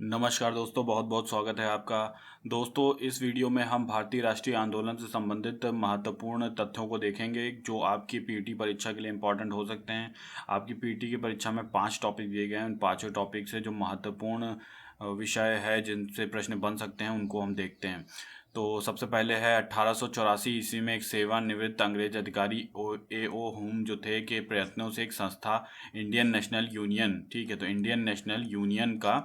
नमस्कार दोस्तों, बहुत बहुत स्वागत है आपका। दोस्तों, इस वीडियो में हम भारतीय राष्ट्रीय आंदोलन से संबंधित महत्वपूर्ण तथ्यों को देखेंगे जो आपकी पीटी परीक्षा के लिए इम्पोर्टेंट हो सकते हैं। आपकी पीटी की परीक्षा में 5 टॉपिक दिए गए हैं। उन पांचों टॉपिक से जो महत्वपूर्ण विषय है जिनसे प्रश्न बन सकते हैं उनको हम देखते हैं। तो सबसे पहले है 1884 ईस्वी में एक सेवानिवृत्त अंग्रेज अधिकारी A.O. हुम जो थे के प्रयत्नों से एक संस्था इंडियन नेशनल यूनियन, ठीक है, तो इंडियन नेशनल यूनियन का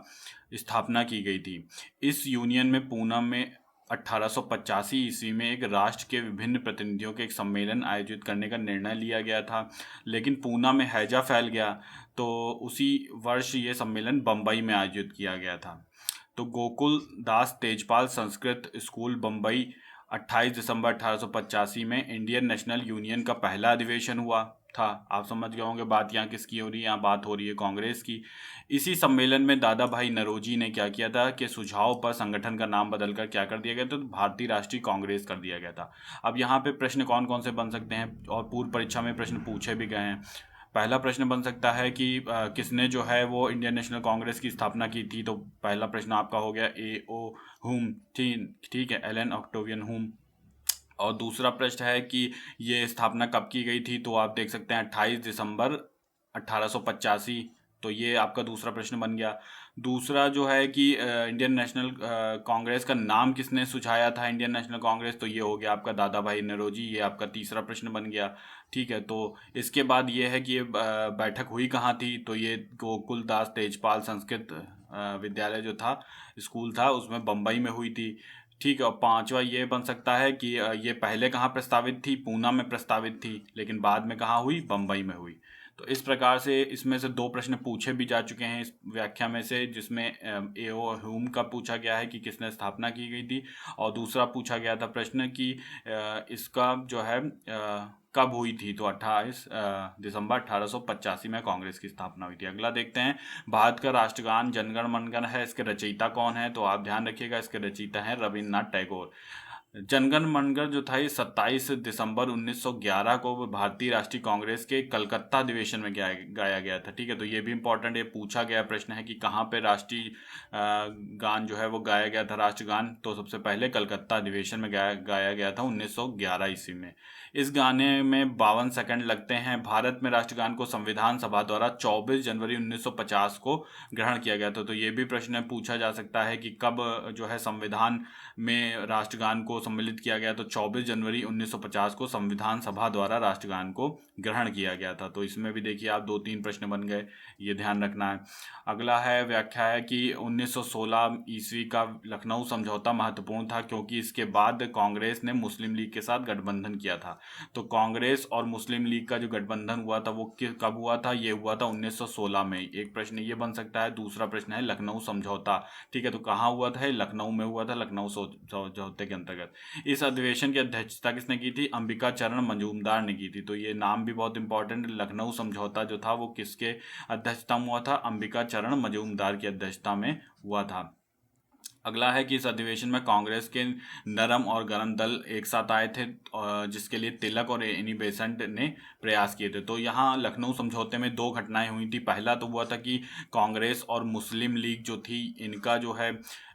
स्थापना की गई थी। इस यूनियन में पूना में 1885 ईस्वी में एक राष्ट्र के विभिन्न प्रतिनिधियों के एक सम्मेलन आयोजित करने का निर्णय लिया गया था, लेकिन पूना में हैजा फैल गया तो उसी वर्ष ये सम्मेलन बम्बई में आयोजित किया गया था। तो गोकुल दास तेजपाल संस्कृत स्कूल बम्बई 28 दिसंबर 1885 में इंडियन नेशनल यूनियन का पहला अधिवेशन हुआ था। आप समझ गए होंगे बात यहाँ किसकी हो रही है, यहाँ बात हो रही है कांग्रेस की। इसी सम्मेलन में दादा भाई नौरोजी ने क्या किया था कि सुझाव पर संगठन का नाम बदलकर क्या कर दिया गया था, तो भारतीय राष्ट्रीय कांग्रेस कर दिया गया था। अब यहाँ पे प्रश्न कौन कौन से बन सकते हैं और पूर्व परीक्षा में प्रश्न पूछे भी गए हैं। पहला प्रश्न बन सकता है कि किसने जो है वो इंडियन नेशनल कांग्रेस की स्थापना की थी। तो पहला प्रश्न आपका हो गया A.O. हुम, ठीक है, एलन ऑक्टेवियन हुम। और दूसरा प्रश्न है कि ये स्थापना कब की गई थी, तो आप देख सकते हैं 28 दिसंबर 1885। तो ये आपका दूसरा प्रश्न बन गया। दूसरा जो है कि इंडियन नेशनल कांग्रेस का नाम किसने सुझाया था, इंडियन नेशनल कांग्रेस, तो ये हो गया आपका दादा भाई नौरोजी। ये आपका तीसरा प्रश्न बन गया। ठीक है, तो इसके बाद ये है कि ये बैठक हुई कहाँ थी, तो ये गोकुल दास तेजपाल संस्कृत विद्यालय जो था, स्कूल था, उसमें बम्बई में हुई थी। ठीक है, और पांचवा ये बन सकता है कि ये पहले कहाँ प्रस्तावित थी, पूना में प्रस्तावित थी, लेकिन बाद में कहाँ हुई, बम्बई में हुई। तो इस प्रकार से इसमें से 2 प्रश्न पूछे भी जा चुके हैं इस व्याख्या में से, जिसमें A.O. ह्यूम का पूछा गया है कि किसने स्थापना की गई थी, और दूसरा पूछा गया था प्रश्न कि इसका जो है कब हुई थी, तो 28 दिसंबर 1885 में कांग्रेस की स्थापना हुई थी। अगला देखते हैं, भारत का राष्ट्रगान जनगण मनगण है, इसके रचयिता कौन है, तो आप ध्यान रखिएगा इसके रचयिता हैं रविन्द्रनाथ टैगोर। जनगण मनगण जो था ये 27 दिसंबर 1911 को भारतीय राष्ट्रीय कांग्रेस के कलकत्ता अधिवेशन में गाया गया था। ठीक है, तो ये भी इम्पोर्टेंट, ये पूछा गया प्रश्न है कि कहाँ पे राष्ट्रीय गान जो है वो गाया गया था, राष्ट्रगान, तो सबसे पहले कलकत्ता अधिवेशन में गाया गया था 1911 ईस्वी में। इस गाने में 52 सेकंड लगते हैं। भारत में राष्ट्रगान को संविधान सभा द्वारा 24 जनवरी 1950 को ग्रहण किया गया था। तो ये भी प्रश्न पूछा जा सकता है कि कब जो है संविधान में राष्ट्रगान को सम्मिलित किया गया, तो 24 जनवरी 1950 को संविधान सभा द्वारा राष्ट्रगान को ग्रहण किया गया था। तो इसमें भी देखिए आप 2-3 प्रश्न बन गए, ये ध्यान रखना है। अगला है व्याख्या है कि 1916 ईस्वी का लखनऊ समझौता महत्वपूर्ण था क्योंकि इसके बाद कांग्रेस ने मुस्लिम लीग के साथ गठबंधन किया था। तो कांग्रेस और मुस्लिम लीग का जो गठबंधन हुआ था वो कब हुआ था, ये हुआ था 1916 में। एक प्रश्न ये बन सकता है। दूसरा प्रश्न है लखनऊ समझौता, ठीक है, तो कहाँ हुआ था, लखनऊ में हुआ था, लखनऊ समझौते के अंतर्गत। इस अधिवेशन की अध्यक्षता किसने की थी, अंबिका चरण मजूमदार ने की थी। तो ये नाम भी बहुत इंपॉर्टेंट, लखनऊ समझौता जो था वो किसके अध्यक्षता में हुआ था, अंबिका चरण मजूमदार की अध्यक्षता में हुआ था। अगला है कि इस अधिवेशन में कांग्रेस के नरम और गरम दल एक साथ आए थे, जिसके लिए तिलक और एनी बेसेंट ने प्रयास किए थे। तो यहाँ लखनऊ समझौते में 2 घटनाएं हुई थी। पहला तो हुआ था कि कांग्रेस और मुस्लिम लीग जो थी इनका जो है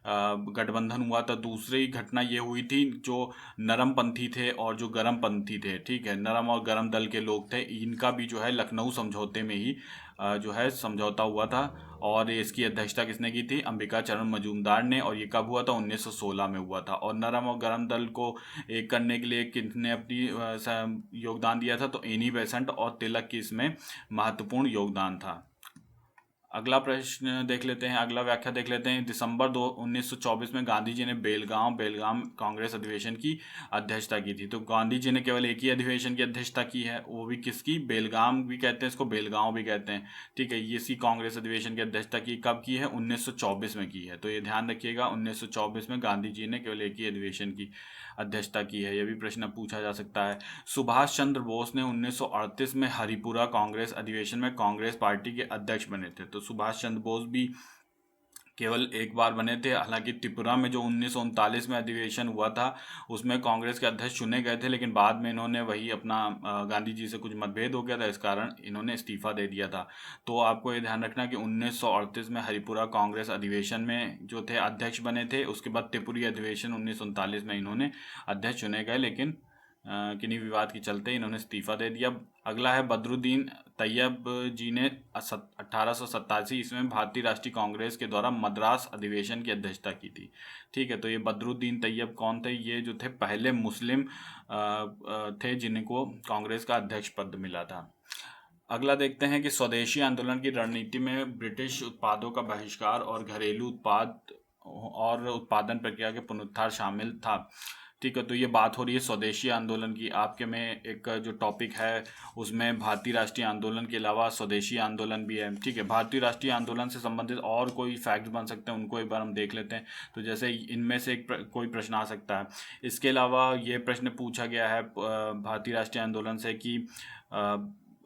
गठबंधन हुआ था। दूसरी घटना ये हुई थी जो नरम पंथी थे और जो गरम पंथी थे, ठीक है, नरम और गरम दल के लोग थे, इनका भी जो है लखनऊ समझौते में ही जो है समझौता हुआ था। और इसकी अध्यक्षता किसने की थी, अंबिका चरण मजूमदार ने। और ये कब हुआ था, 1916 में हुआ था। और नरम और गरम दल को एक करने के लिए किसने अपनी योगदान दिया था, तो एनी बेसेंट और तिलक की इसमें महत्वपूर्ण योगदान था। अगला प्रश्न देख लेते हैं, अगला व्याख्या देख लेते हैं। दिसंबर 1924 में गांधी जी ने बेलगाम कांग्रेस अधिवेशन की अध्यक्षता की थी। तो गांधी जी ने केवल एक ही अधिवेशन की अध्यक्षता की है, वो भी किसकी, बेलगाम भी कहते हैं इसको, बेलगांव भी कहते हैं, ठीक है। ये इसी कांग्रेस अधिवेशन की अध्यक्षता की कब की है, 1924 में की है। तो ये ध्यान रखिएगा, 1924 में गांधी जी ने केवल एक ही अधिवेशन की अध्यक्षता की है। यह भी प्रश्न पूछा जा सकता है। सुभाष चंद्र बोस ने 1938 में हरिपुरा कांग्रेस अधिवेशन में कांग्रेस पार्टी के अध्यक्ष बने थे। तो सुभाष चंद्र बोस भी केवल एक बार बने थे। हालांकि त्रिपुरा में जो 1939 में अधिवेशन हुआ था उसमें कांग्रेस के अध्यक्ष चुने गए थे, लेकिन बाद में इन्होंने वही अपना गांधी जी से कुछ मतभेद हो गया था, इस कारण इन्होंने इस्तीफा दे दिया था। तो आपको ये ध्यान रखना कि 1938 में हरिपुरा कांग्रेस अधिवेशन में जो थे अध्यक्ष बने थे। उसके बाद त्रिपुरी अधिवेशन 1939 में इन्होंने अध्यक्ष चुने गए, लेकिन किन्हीं विवाद के चलते इन्होंने इस्तीफा दे दिया। अगला है बदरुद्दीन तैयब जी ने 1887 ईस्वी में भारतीय राष्ट्रीय कांग्रेस के द्वारा मद्रास अधिवेशन की अध्यक्षता की थी। ठीक है, तो ये बदरुद्दीन तैयब कौन थे? ये जो थे पहले मुस्लिम थे जिनको कांग्रेस का अध्यक्ष पद मिला था। अगला देखते हैं कि स्वदेशी आंदोलन की रणनीति में ब्रिटिश उत्पादों का बहिष्कार और घरेलू उत्पाद और उत्पादन प्रक्रिया के पुनरुद्धार शामिल था। ठीक है, तो ये बात हो रही है स्वदेशी आंदोलन की। आपके में एक जो टॉपिक है उसमें भारतीय राष्ट्रीय आंदोलन के अलावा स्वदेशी आंदोलन भी है। ठीक है, भारतीय राष्ट्रीय आंदोलन से संबंधित और कोई फैक्ट बन सकते हैं, उनको एक बार हम देख लेते हैं। तो जैसे इनमें से कोई प्रश्न आ सकता है। इसके अलावा ये प्रश्न पूछा गया है भारतीय राष्ट्रीय आंदोलन से कि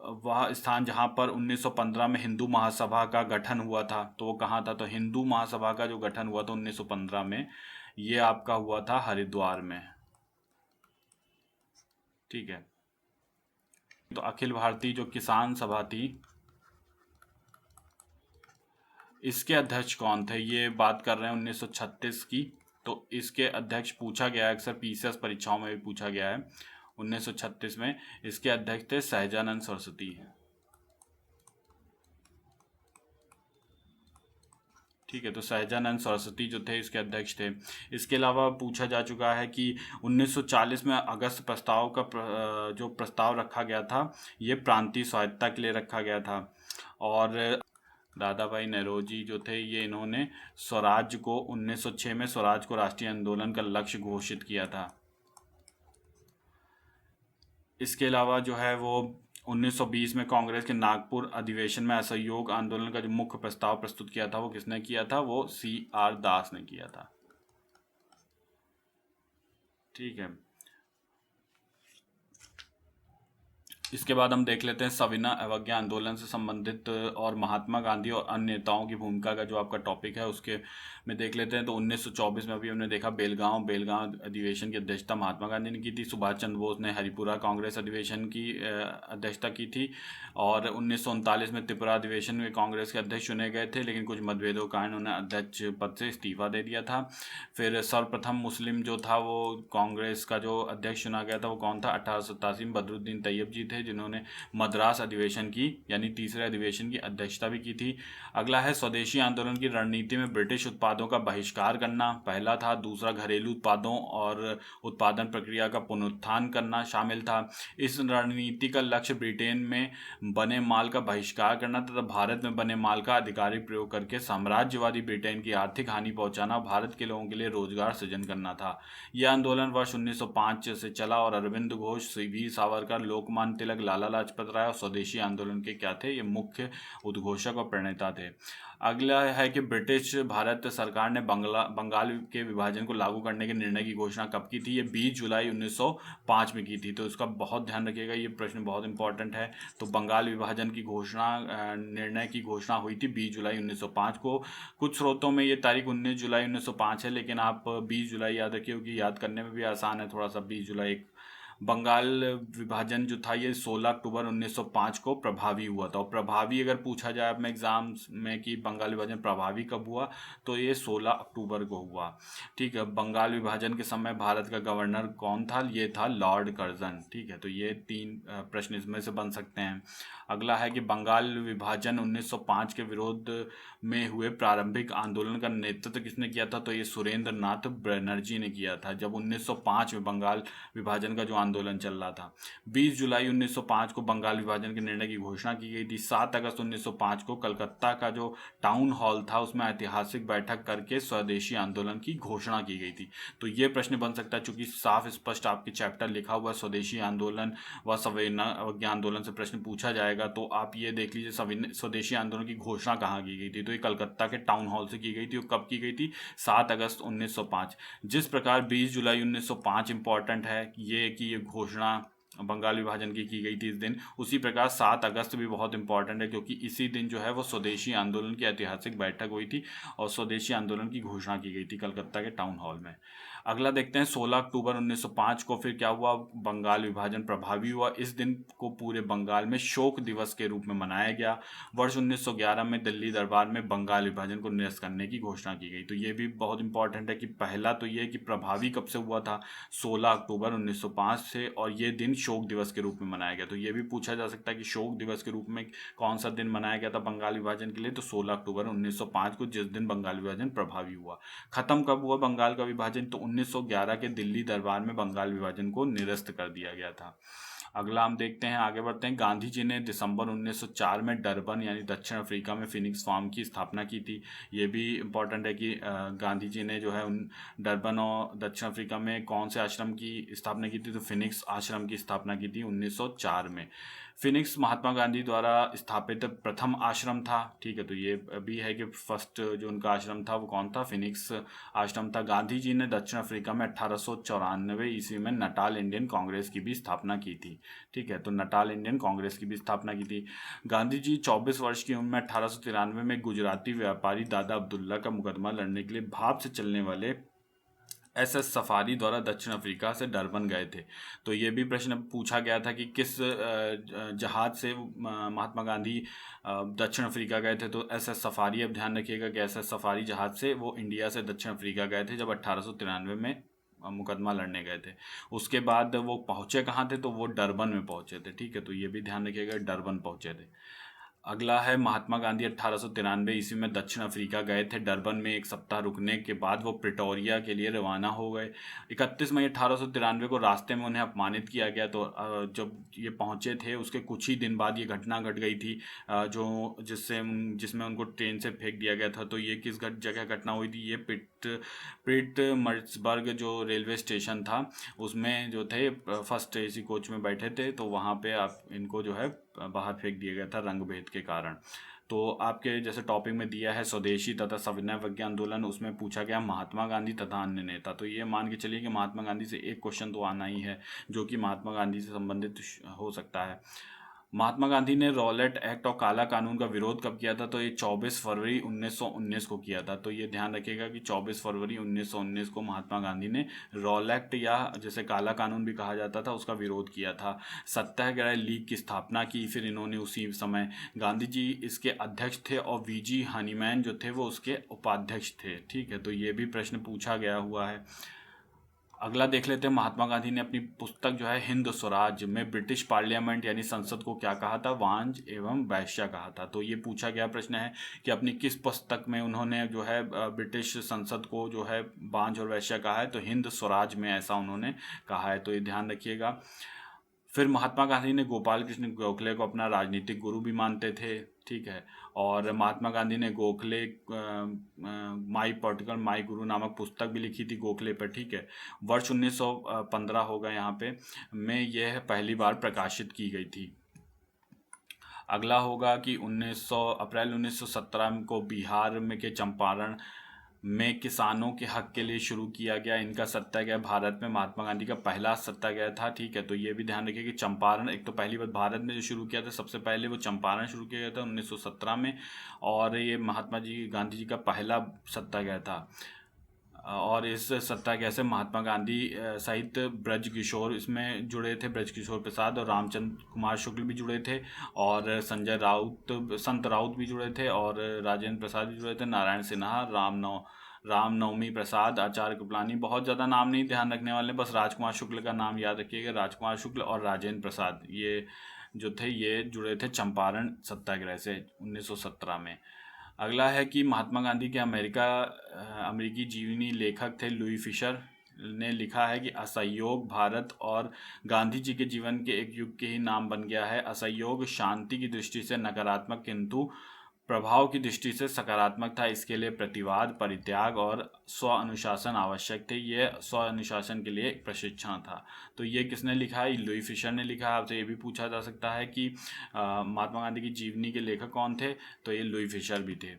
वह स्थान जहाँ पर 1915 में हिंदू महासभा का गठन हुआ था, तो वो कहाँ था? तो हिंदू महासभा का जो गठन हुआ था 1915 में, ये आपका हुआ था हरिद्वार में। ठीक है, तो अखिल भारतीय जो किसान सभा थी, इसके अध्यक्ष कौन थे? ये बात कर रहे हैं 1936 की। तो इसके अध्यक्ष पूछा गया है, अक्सर पीसीएस परीक्षाओं में भी पूछा गया है। 1936 में इसके अध्यक्ष थे सहजानंद सरस्वती। ठीक है, तो सहजानंद सरस्वती जो थे इसके अध्यक्ष थे। इसके अलावा पूछा जा चुका है कि 1940 में अगस्त प्रस्ताव का जो प्रस्ताव रखा गया था ये प्रांतीय स्वायत्तता के लिए रखा गया था। और दादा भाई नौरोजी जो थे ये इन्होंने स्वराज को 1906 में स्वराज को राष्ट्रीय आंदोलन का लक्ष्य घोषित किया था। इसके अलावा जो है वो 1920 में कांग्रेस के नागपुर अधिवेशन में असहयोग आंदोलन का जो मुख्य प्रस्ताव प्रस्तुत किया था वो किसने किया था? वो CR दास ने किया था। ठीक है, इसके बाद हम देख लेते हैं सविनय अवज्ञा आंदोलन से संबंधित और महात्मा गांधी और अन्य नेताओं की भूमिका का जो आपका टॉपिक है उसके में देख लेते हैं। तो 1924 में अभी हमने देखा बेलगांव अधिवेशन की अध्यक्षता महात्मा गांधी ने की थी। सुभाष चंद्र बोस ने हरिपुरा कांग्रेस अधिवेशन की अध्यक्षता की थी। और 1939 में त्रिपुरा अधिवेशन में कांग्रेस के अध्यक्ष चुने गए थे, लेकिन कुछ मतभेदों के कारण उन्हें अध्यक्ष पद से इस्तीफा दे दिया था। फिर सर्वप्रथम मुस्लिम जो था वो कांग्रेस का जो अध्यक्ष चुना गया था वो कौन था? 1887 में बदरुद्दीन तैयब जी थे, जिन्होंने मद्रास अधिवेशन की यानी तीसरे अधिवेशन की अध्यक्षता भी की थी। अगला है स्वदेशी आंदोलन की रणनीति में ब्रिटिश उत्पादों का बहिष्कार करना पहला था। दूसरा घरेलू उत्पादों और उत्पादन प्रक्रिया का पुनरुत्थान करना शामिल था। इस रणनीति का लक्ष्य ब्रिटेन में बने माल का बहिष्कार करना तथा भारत में बने माल का अधिकारिक प्रयोग करके साम्राज्यवादी ब्रिटेन की आर्थिक हानि पहुंचाना, भारत के लोगों के लिए रोजगार सृजन करना था। यह आंदोलन वर्ष 1905 से चला और अरविंद घोष, वीर सावरकर, लोकमान्य तिलक, लाला लाजपत राय और स्वदेशी आंदोलन के क्या थे? ये मुख्य उद्घोषक और प्रणेता थे। अगला है कि ब्रिटिश भारत सरकार ने बंगाल के विभाजन को लागू करने के निर्णय की घोषणा कब की थी? ये 20 जुलाई 1905 में की थी। तो इसका बहुत ध्यान रखिएगा, ये प्रश्न बहुत इंपॉर्टेंट है। तो बंगाल विभाजन की घोषणा निर्णय की घोषणा हुई थी 20 जुलाई 1905 को। कुछ स्रोतों में ये तारीख 19 जुलाई 1905 है, लेकिन आप 20 जुलाई याद रखिए क्योंकि याद करने में भी आसान है थोड़ा सा। 20 जुलाई बंगाल विभाजन जो था ये 16 अक्टूबर 1905 को प्रभावी हुआ था। और प्रभावी अगर पूछा जाए अपने एग्जाम्स में कि बंगाल विभाजन प्रभावी कब हुआ, तो ये 16 अक्टूबर को हुआ। ठीक है, बंगाल विभाजन के समय भारत का गवर्नर कौन था? ये था लॉर्ड कर्जन। ठीक है, तो ये 3 प्रश्न इसमें से बन सकते हैं। अगला है कि बंगाल विभाजन 1905 के विरोध में हुए प्रारंभिक आंदोलन का नेतृत्व किसने किया था? तो ये सुरेंद्र नाथ बनर्जी ने किया था, जब 1905 में बंगाल विभाजन का जो आंदोलन चल रहा था। 20 जुलाई 1905 को बंगाल विभाजन के निर्णय की घोषणा की गई थी। 7 अगस्त 1905 को कलकत्ता का जो टाउन हॉल था उसमें ऐतिहासिक बैठक करके स्वदेशी आंदोलन की घोषणा की गई थी। तो ये प्रश्न बन सकता है, चूंकि साफ स्पष्ट आपके चैप्टर लिखा हुआ स्वदेशी आंदोलन व सविनय अवज्ञा आंदोलन से प्रश्न पूछा जाएगा। तो आप ये देख लीजिए स्वदेशी आंदोलन की घोषणा कहाँ की गई थी? तो ये कलकत्ता के टाउन हॉल से की गई थी। और कब की गई थी? 7 अगस्त 1905। जिस प्रकार 20 जुलाई 1905 इंपॉर्टेंट है ये कि ये घोषणा बंगाल विभाजन की गई थी इस दिन। उसी प्रकार 7 अगस्त भी बहुत इंपॉर्टेंट है, क्योंकि इसी दिन जो है वो स्वदेशी आंदोलन की ऐतिहासिक बैठक हुई थी और स्वदेशी आंदोलन की घोषणा की गई थी कलकत्ता के टाउन हॉल में। अगला देखते हैं 16 अक्टूबर 1905 को फिर क्या हुआ, बंगाल विभाजन प्रभावी हुआ। इस दिन को पूरे बंगाल में शोक दिवस के रूप में मनाया गया। वर्ष 1911 में दिल्ली दरबार में बंगाल विभाजन को निरस्त करने की घोषणा की गई। तो ये भी बहुत इंपॉर्टेंट है कि पहला तो ये कि प्रभावी कब से हुआ था, 16 अक्टूबर 1905 से, और ये दिन शोक दिवस के रूप में मनाया गया। तो ये भी पूछा जा सकता है कि शोक दिवस के रूप में कौन सा दिन मनाया गया था बंगाल विभाजन के लिए, तो 16 अक्टूबर 1905 को, जिस दिन बंगाल विभाजन प्रभावी हुआ। खत्म कब हुआ बंगाल का विभाजन, तो 1911 के दिल्ली दरबार में बंगाल विभाजन को निरस्त कर दिया गया था। अगला हम देखते हैं, आगे बढ़ते हैं। गांधी जी ने दिसंबर 1904 में डरबन यानी दक्षिण अफ्रीका में फिनिक्स फार्म की स्थापना की थी। ये भी इम्पोर्टेंट है कि गांधी जी ने जो है उन डरबन और दक्षिण अफ्रीका में कौन से आश्रम की स्थापना की थी, तो फिनिक्स आश्रम की स्थापना की थी 1904 में। फिनिक्स महात्मा गांधी द्वारा स्थापित प्रथम आश्रम था। ठीक है, तो ये भी है कि फर्स्ट जो उनका आश्रम था वो कौन था, फिनिक्स आश्रम था। गांधी जी ने दक्षिण अफ्रीका में 1894 ईस्वी में नटाल इंडियन कांग्रेस की भी स्थापना की थी। ठीक है, तो नटाल इंडियन कांग्रेस की भी स्थापना की थी। गांधी जी 24 वर्ष की उम्र में 1893 में गुजराती व्यापारी दादा अब्दुल्ला का मुकदमा लड़ने के लिए भाप से चलने वाले SS सफारी द्वारा दक्षिण अफ्रीका से डरबन गए थे। तो ये भी प्रश्न पूछा गया था कि किस जहाज से महात्मा गांधी दक्षिण अफ्रीका गए थे, तो SS सफारी। अब ध्यान रखिएगा कि SS सफारी जहाज से वो इंडिया से दक्षिण अफ्रीका गए थे जब 1893 में मुकदमा लड़ने गए थे। उसके बाद वो पहुँचे कहाँ थे, तो वो डरबन में पहुँचे थे। ठीक है, तो ये भी ध्यान रखिएगा, डरबन पहुँचे थे। अगला है, महात्मा गांधी 1893 ईस्वी में दक्षिण अफ्रीका गए थे। डरबन में एक सप्ताह रुकने के बाद वो प्रिटोरिया के लिए रवाना हो गए। 31 मई 1893 को रास्ते में उन्हें अपमानित किया गया। तो जब ये पहुंचे थे उसके कुछ ही दिन बाद ये घटना घट गई थी, जो जिसमें उनको ट्रेन से फेंक दिया गया था। तो ये किस जगह घटना हुई थी, ये पिटमर्ट्सबर्ग जो रेलवे स्टेशन था उसमें जो थे फर्स्ट AC कोच में बैठे थे, तो वहाँ पे आप इनको जो है बाहर फेंक दिया गया था रंगभेद के कारण। तो आपके जैसे टॉपिक में दिया है स्वदेशी तथा सविनय अवज्ञा आंदोलन, उसमें पूछा गया महात्मा गांधी तथा अन्य नेता। तो ये मान के चलिए कि महात्मा गांधी से एक क्वेश्चन तो आना ही है जो कि महात्मा गांधी से संबंधित हो सकता है। महात्मा गांधी ने रॉलेट एक्ट और काला कानून का विरोध कब किया था, तो ये 24 फरवरी 1919 को किया था। तो ये ध्यान रखिएगा कि 24 फरवरी 1919 को महात्मा गांधी ने रॉलेट या जैसे काला कानून भी कहा जाता था उसका विरोध किया था। सत्याग्रह लीग की स्थापना की फिर इन्होंने उसी समय। गांधी जी इसके अध्यक्ष थे और VG हनीमैन जो थे वो उसके उपाध्यक्ष थे। ठीक है, तो ये भी प्रश्न पूछा गया हुआ है। अगला देख लेते हैं, महात्मा गांधी ने अपनी पुस्तक जो है हिंद स्वराज में ब्रिटिश पार्लियामेंट यानी संसद को क्या कहा था, वांझ एवं वैश्या कहा था। तो ये पूछा गया प्रश्न है कि अपनी किस पुस्तक में उन्होंने जो है ब्रिटिश संसद को जो है वांझ और वैश्या कहा है, तो हिंद स्वराज में ऐसा उन्होंने कहा है। तो ये ध्यान रखिएगा। फिर महात्मा गांधी ने गोपाल कृष्ण गोखले को अपना राजनीतिक गुरु भी मानते थे। ठीक है, और महात्मा गांधी ने गोखले माई पर्टिकुलर माई गुरु नामक पुस्तक भी लिखी थी गोखले पर। ठीक है, वर्ष 1915 होगा यहाँ पे में यह पहली बार प्रकाशित की गई थी। अगला होगा कि अप्रैल 1917 को बिहार में के चंपारण में किसानों के हक के लिए शुरू किया गया इनका सत्याग्रह भारत में महात्मा गांधी का पहला सत्याग्रह था। ठीक है, तो ये भी ध्यान रखिए कि चंपारण एक तो पहली बार भारत में जो शुरू किया था, सबसे पहले वो चंपारण शुरू किया गया था 1917 में, और ये महात्मा जी गांधी जी का पहला सत्याग्रह था। और इस सत्याग्रह से महात्मा गांधी सहित ब्रज किशोर इसमें जुड़े थे, ब्रज किशोर प्रसाद और रामचंद्र कुमार शुक्ल भी जुड़े थे, और संजय राउत संत राउत भी जुड़े थे, और राजेंद्र प्रसाद भी जुड़े थे, नारायण सिन्हा, रामनवमी प्रसाद, आचार्य कृपलानी। बहुत ज़्यादा नाम नहीं ध्यान रखने वाले, बस राजकुमार शुक्ल का नाम याद रखिएगा। राजकुमार शुक्ल और राजेंद्र प्रसाद ये जो थे ये जुड़े थे चंपारण सत्याग्रह से 1917 में। अगला है कि महात्मा गांधी के अमेरिकी जीवनी लेखक थे लुई फिशर ने लिखा है कि असहयोग भारत और गांधी जी के जीवन के एक युग के ही नाम बन गया है। असहयोग शांति की दृष्टि से नकारात्मक किंतु प्रभाव की दृष्टि से सकारात्मक था। इसके लिए प्रतिवाद, परित्याग और स्व अनुशासन आवश्यक थे। ये स्व अनुशासन के लिए एक प्रशिक्षण था। तो ये किसने लिखा है, लुई फिशर ने लिखा है। आपसे ये भी पूछा जा सकता है कि महात्मा गांधी की जीवनी के लेखक कौन थे, तो ये लुई फिशर भी थे।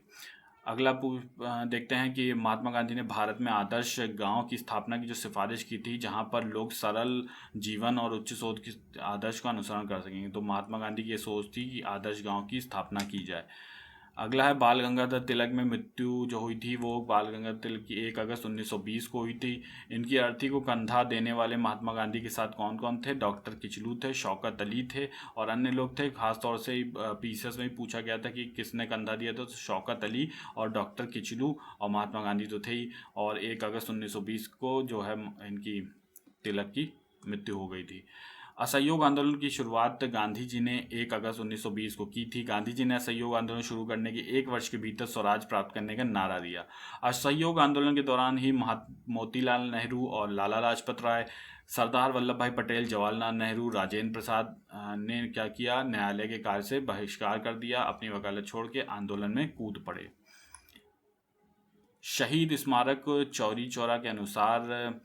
देखते हैं कि महात्मा गांधी ने भारत में आदर्श गांव की स्थापना की जो सिफारिश की थी, जहां पर लोग सरल जीवन और उच्च सोच की आदर्श का अनुसरण कर सकेंगे। तो महात्मा गांधी की ये सोच थी कि आदर्श गांव की स्थापना की जाए। अगला है बाल गंगाधर तिलक में मृत्यु जो हुई थी, वो बाल गंगाधर तिलक की 1 अगस्त 1920 को हुई थी। इनकी अर्थी को कंधा देने वाले महात्मा गांधी के साथ कौन कौन थे? डॉक्टर किचलू थे, शौकत अली थे और अन्य लोग थे। खासतौर से पीसीएस में पूछा गया था कि किसने कंधा दिया था, तो शौकत अली और डॉक्टर किचलू, और महात्मा गांधी तो थे ही। और 1 अगस्त 1920 को जो है इनकी तिलक की मृत्यु हो गई थी। असहयोग आंदोलन की शुरुआत गांधी जी ने 1 अगस्त 1920 को की थी। गांधी जी ने असहयोग आंदोलन शुरू करने के 1 वर्ष के भीतर स्वराज प्राप्त करने का नारा दिया। असहयोग आंदोलन के दौरान ही मोतीलाल नेहरू और लाला लाजपत राय, सरदार वल्लभ भाई पटेल, जवाहरलाल नेहरू, राजेंद्र प्रसाद ने क्या किया? न्यायालय के कार्य से बहिष्कार कर दिया, अपनी वकालत छोड़ के आंदोलन में कूद पड़े। शहीद स्मारक चौरी चौरा के अनुसार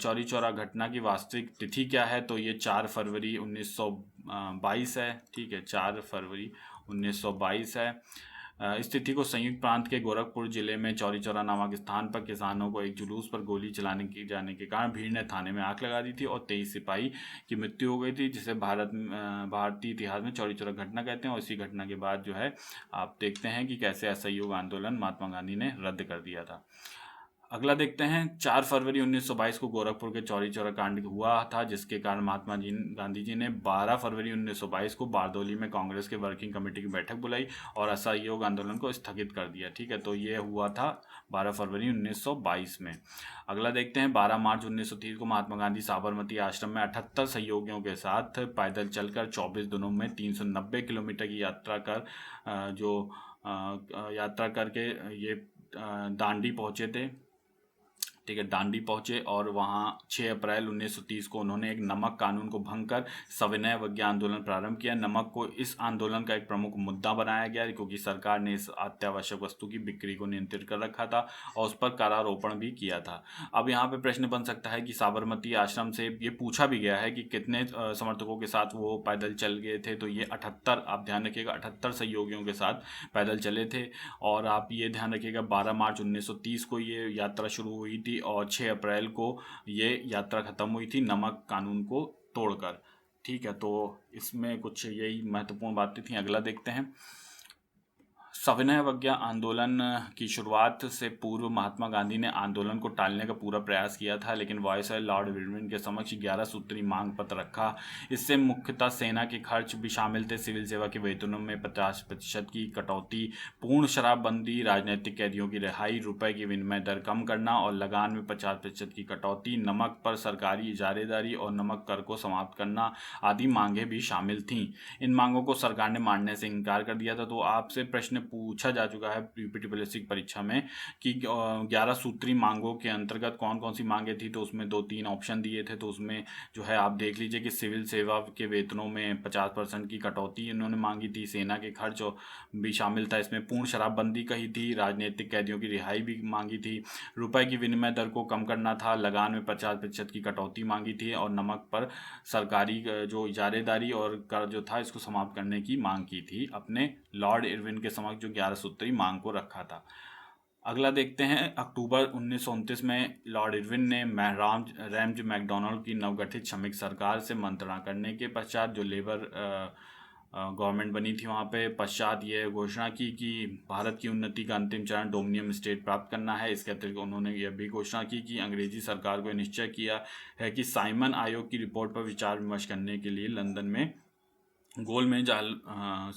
चौरी चौरा घटना की वास्तविक तिथि क्या है? तो ये 4 फरवरी 1922 है। ठीक है, 4 फरवरी 1922 है। इस तिथि को संयुक्त प्रांत के गोरखपुर जिले में चौरी चौरा नामक स्थान पर किसानों को एक जुलूस पर गोली चलाने की जाने के कारण भीड़ ने थाने में आग लगा दी थी और 23 सिपाही की मृत्यु हो गई थी, जिसे भारतीय इतिहास में चौरी चौरा घटना कहते हैं। और इसी घटना के बाद जो है आप देखते हैं कि कैसे असहयोग आंदोलन महात्मा गांधी ने रद्द कर दिया था। अगला देखते हैं, 4 फरवरी 1922 को गोरखपुर के चौरी चौरा कांड हुआ था, जिसके कारण गांधी जी ने 12 फरवरी 1922 को बारदौली में कांग्रेस के वर्किंग कमेटी की बैठक बुलाई और असहयोग आंदोलन को स्थगित कर दिया। ठीक है, तो ये हुआ था 12 फरवरी 1922 में। अगला देखते हैं, 12 मार्च 1930 को महात्मा गांधी साबरमती आश्रम में 78 सहयोगियों के साथ पैदल चलकर 24 दिनों में 390 किलोमीटर की यात्रा करके ये दांडी पहुंचे थे। ठीक है, दांडी पहुंचे और वहां 6 अप्रैल 1930 को उन्होंने एक नमक कानून को भंग कर सविनय अवज्ञा आंदोलन प्रारंभ किया। नमक को इस आंदोलन का एक प्रमुख मुद्दा बनाया गया क्योंकि सरकार ने इस अत्यावश्यक वस्तु की बिक्री को नियंत्रित कर रखा था और उस पर करारोपण भी किया था। अब यहाँ पे प्रश्न बन सकता है कि साबरमती आश्रम से ये पूछा भी गया है कि कितने समर्थकों के साथ वो पैदल चल गए थे, तो ये 78, आप ध्यान रखिएगा, 78 सहयोगियों के साथ पैदल चले थे। और आप ये ध्यान रखिएगा 12 मार्च 1930 को ये यात्रा शुरू हुई थी और 6 अप्रैल को ये यात्रा खत्म हुई थी नमक कानून को तोड़कर। ठीक है, तो इसमें कुछ यही महत्वपूर्ण बातें थी। अगला देखते हैं, सविनय अवज्ञा आंदोलन की शुरुआत से पूर्व महात्मा गांधी ने आंदोलन को टालने का पूरा प्रयास किया था, लेकिन वायसराय लॉर्ड इरविन के समक्ष 11 सूत्री मांग पत्र रखा। इससे मुख्यतः सेना के खर्च भी शामिल थे, सिविल सेवा के वेतनों में 50% की कटौती, पूर्ण शराबबंदी, राजनीतिक कैदियों की रिहाई, रुपए की विनिमय दर कम करना और लगान में 50% की कटौती, नमक पर सरकारी इजारेदारी और नमक कर को समाप्त करना आदि मांगें भी शामिल थीं। इन मांगों को सरकार ने मानने से इनकार कर दिया था। तो आपसे प्रश्न पूछा जा चुका है यूपीटीपीएससी परीक्षा में कि 11 सूत्री मांगों के अंतर्गत कौन कौन सी मांगे थी, तो उसमें 2-3 ऑप्शन दिए थे। तो उसमें जो है आप देख लीजिए कि सिविल सेवा के वेतनों में 50% की कटौती इन्होंने मांगी थी, सेना के खर्च भी शामिल था इसमें, पूर्ण शराबबंदी कही थी, राजनीतिक कैदियों की रिहाई भी मांगी थी, रुपए की विनिमय दर को कम करना था, लगान में 50% की कटौती मांगी थी और नमक पर सरकारी जो इजारेदारी और कर जो था इसको समाप्त करने की मांग की थी। अपने लॉर्ड इरविन के समक्ष जो 11 सूत्री मांग को रखा था। अगला देखते हैं, अक्टूबर 1929 में लॉर्ड इरविन ने रैमज मैकडोनाल्ड की नवगठित श्रमिक सरकार से मंत्रणा करने के पश्चात जो लेबर गवर्नमेंट बनी थी वहाँ पे पश्चात ये घोषणा की कि भारत की उन्नति का अंतिम चरण डोमिनियन स्टेट प्राप्त करना है। इसके अतिरिक्त उन्होंने यह भी घोषणा की कि अंग्रेजी सरकार को निश्चय किया है कि साइमन आयोग की रिपोर्ट पर विचार विमर्श करने के लिए लंदन में गोलमेज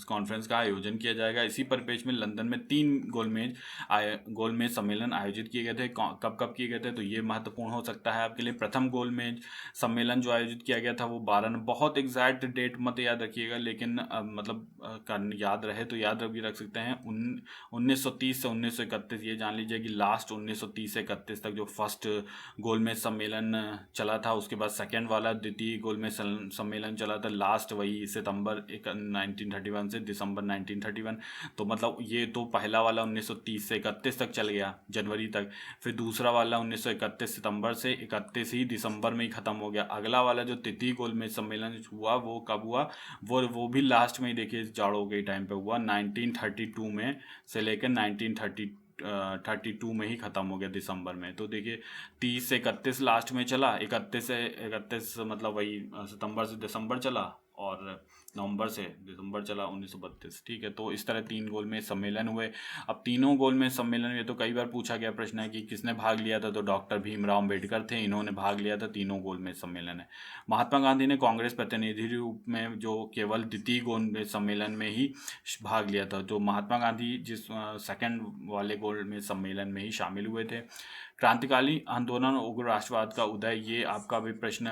कॉन्फ्रेंस का आयोजन किया जाएगा। इसी परिप्रेक्ष्य में लंदन में 3 गोलमेज सम्मेलन आयोजित किए गए थे। कब कब किए गए थे, तो ये महत्वपूर्ण हो सकता है आपके लिए। प्रथम गोलमेज सम्मेलन जो आयोजित किया गया था वो 12, बहुत एग्जैक्ट डेट मत याद रखिएगा, लेकिन याद रहे तो याद भी रख सकते हैं। 1930 से 1931, ये जान लीजिए कि लास्ट 1930 से 31 तक जो फर्स्ट गोलमेज सम्मेलन चला था, उसके बाद सेकेंड वाला द्वितीय गोलमेज सम्मेलन चला था, लास्ट वही सितंबर 1931 से दिसंबर 1931। तो मतलब ये तो पहला वाला 1930 से 31 तक चल गया, जनवरी तक। फिर दूसरा वाला 1931 सितंबर से 31 ही दिसंबर में ही ख़त्म हो गया। अगला वाला जो तृतीय गोलमेज सम्मेलन हुआ वो कब हुआ? वो भी लास्ट में ही देखिए जाड़ों के टाइम पे हुआ, 1932 में से लेकर 1932 में ही ख़त्म हो गया दिसंबर में। तो देखिए 30 से 31 लास्ट में चला, 31 से 31 मतलब वही सितंबर से दिसंबर चला, और नवंबर से दिसंबर चला 1932। ठीक है, तो इस तरह 3 गोलमेज सम्मेलन हुए। अब तीनों गोलमेज सम्मेलन में तो कई बार पूछा गया प्रश्न है कि किसने भाग लिया था, तो डॉक्टर भीमराव अम्बेडकर थे, इन्होंने भाग लिया था तीनों गोलमेज सम्मेलन है। महात्मा गांधी ने कांग्रेस प्रतिनिधि रूप में जो केवल द्वितीय गोलमेज सम्मेलन में ही भाग लिया था। जो महात्मा गांधी जिस सेकंड वाले गोलमेज सम्मेलन में ही शामिल हुए थे। क्रांतिकाली आंदोलन उग्र राष्ट्रवाद का उदय, ये आपका भी प्रश्न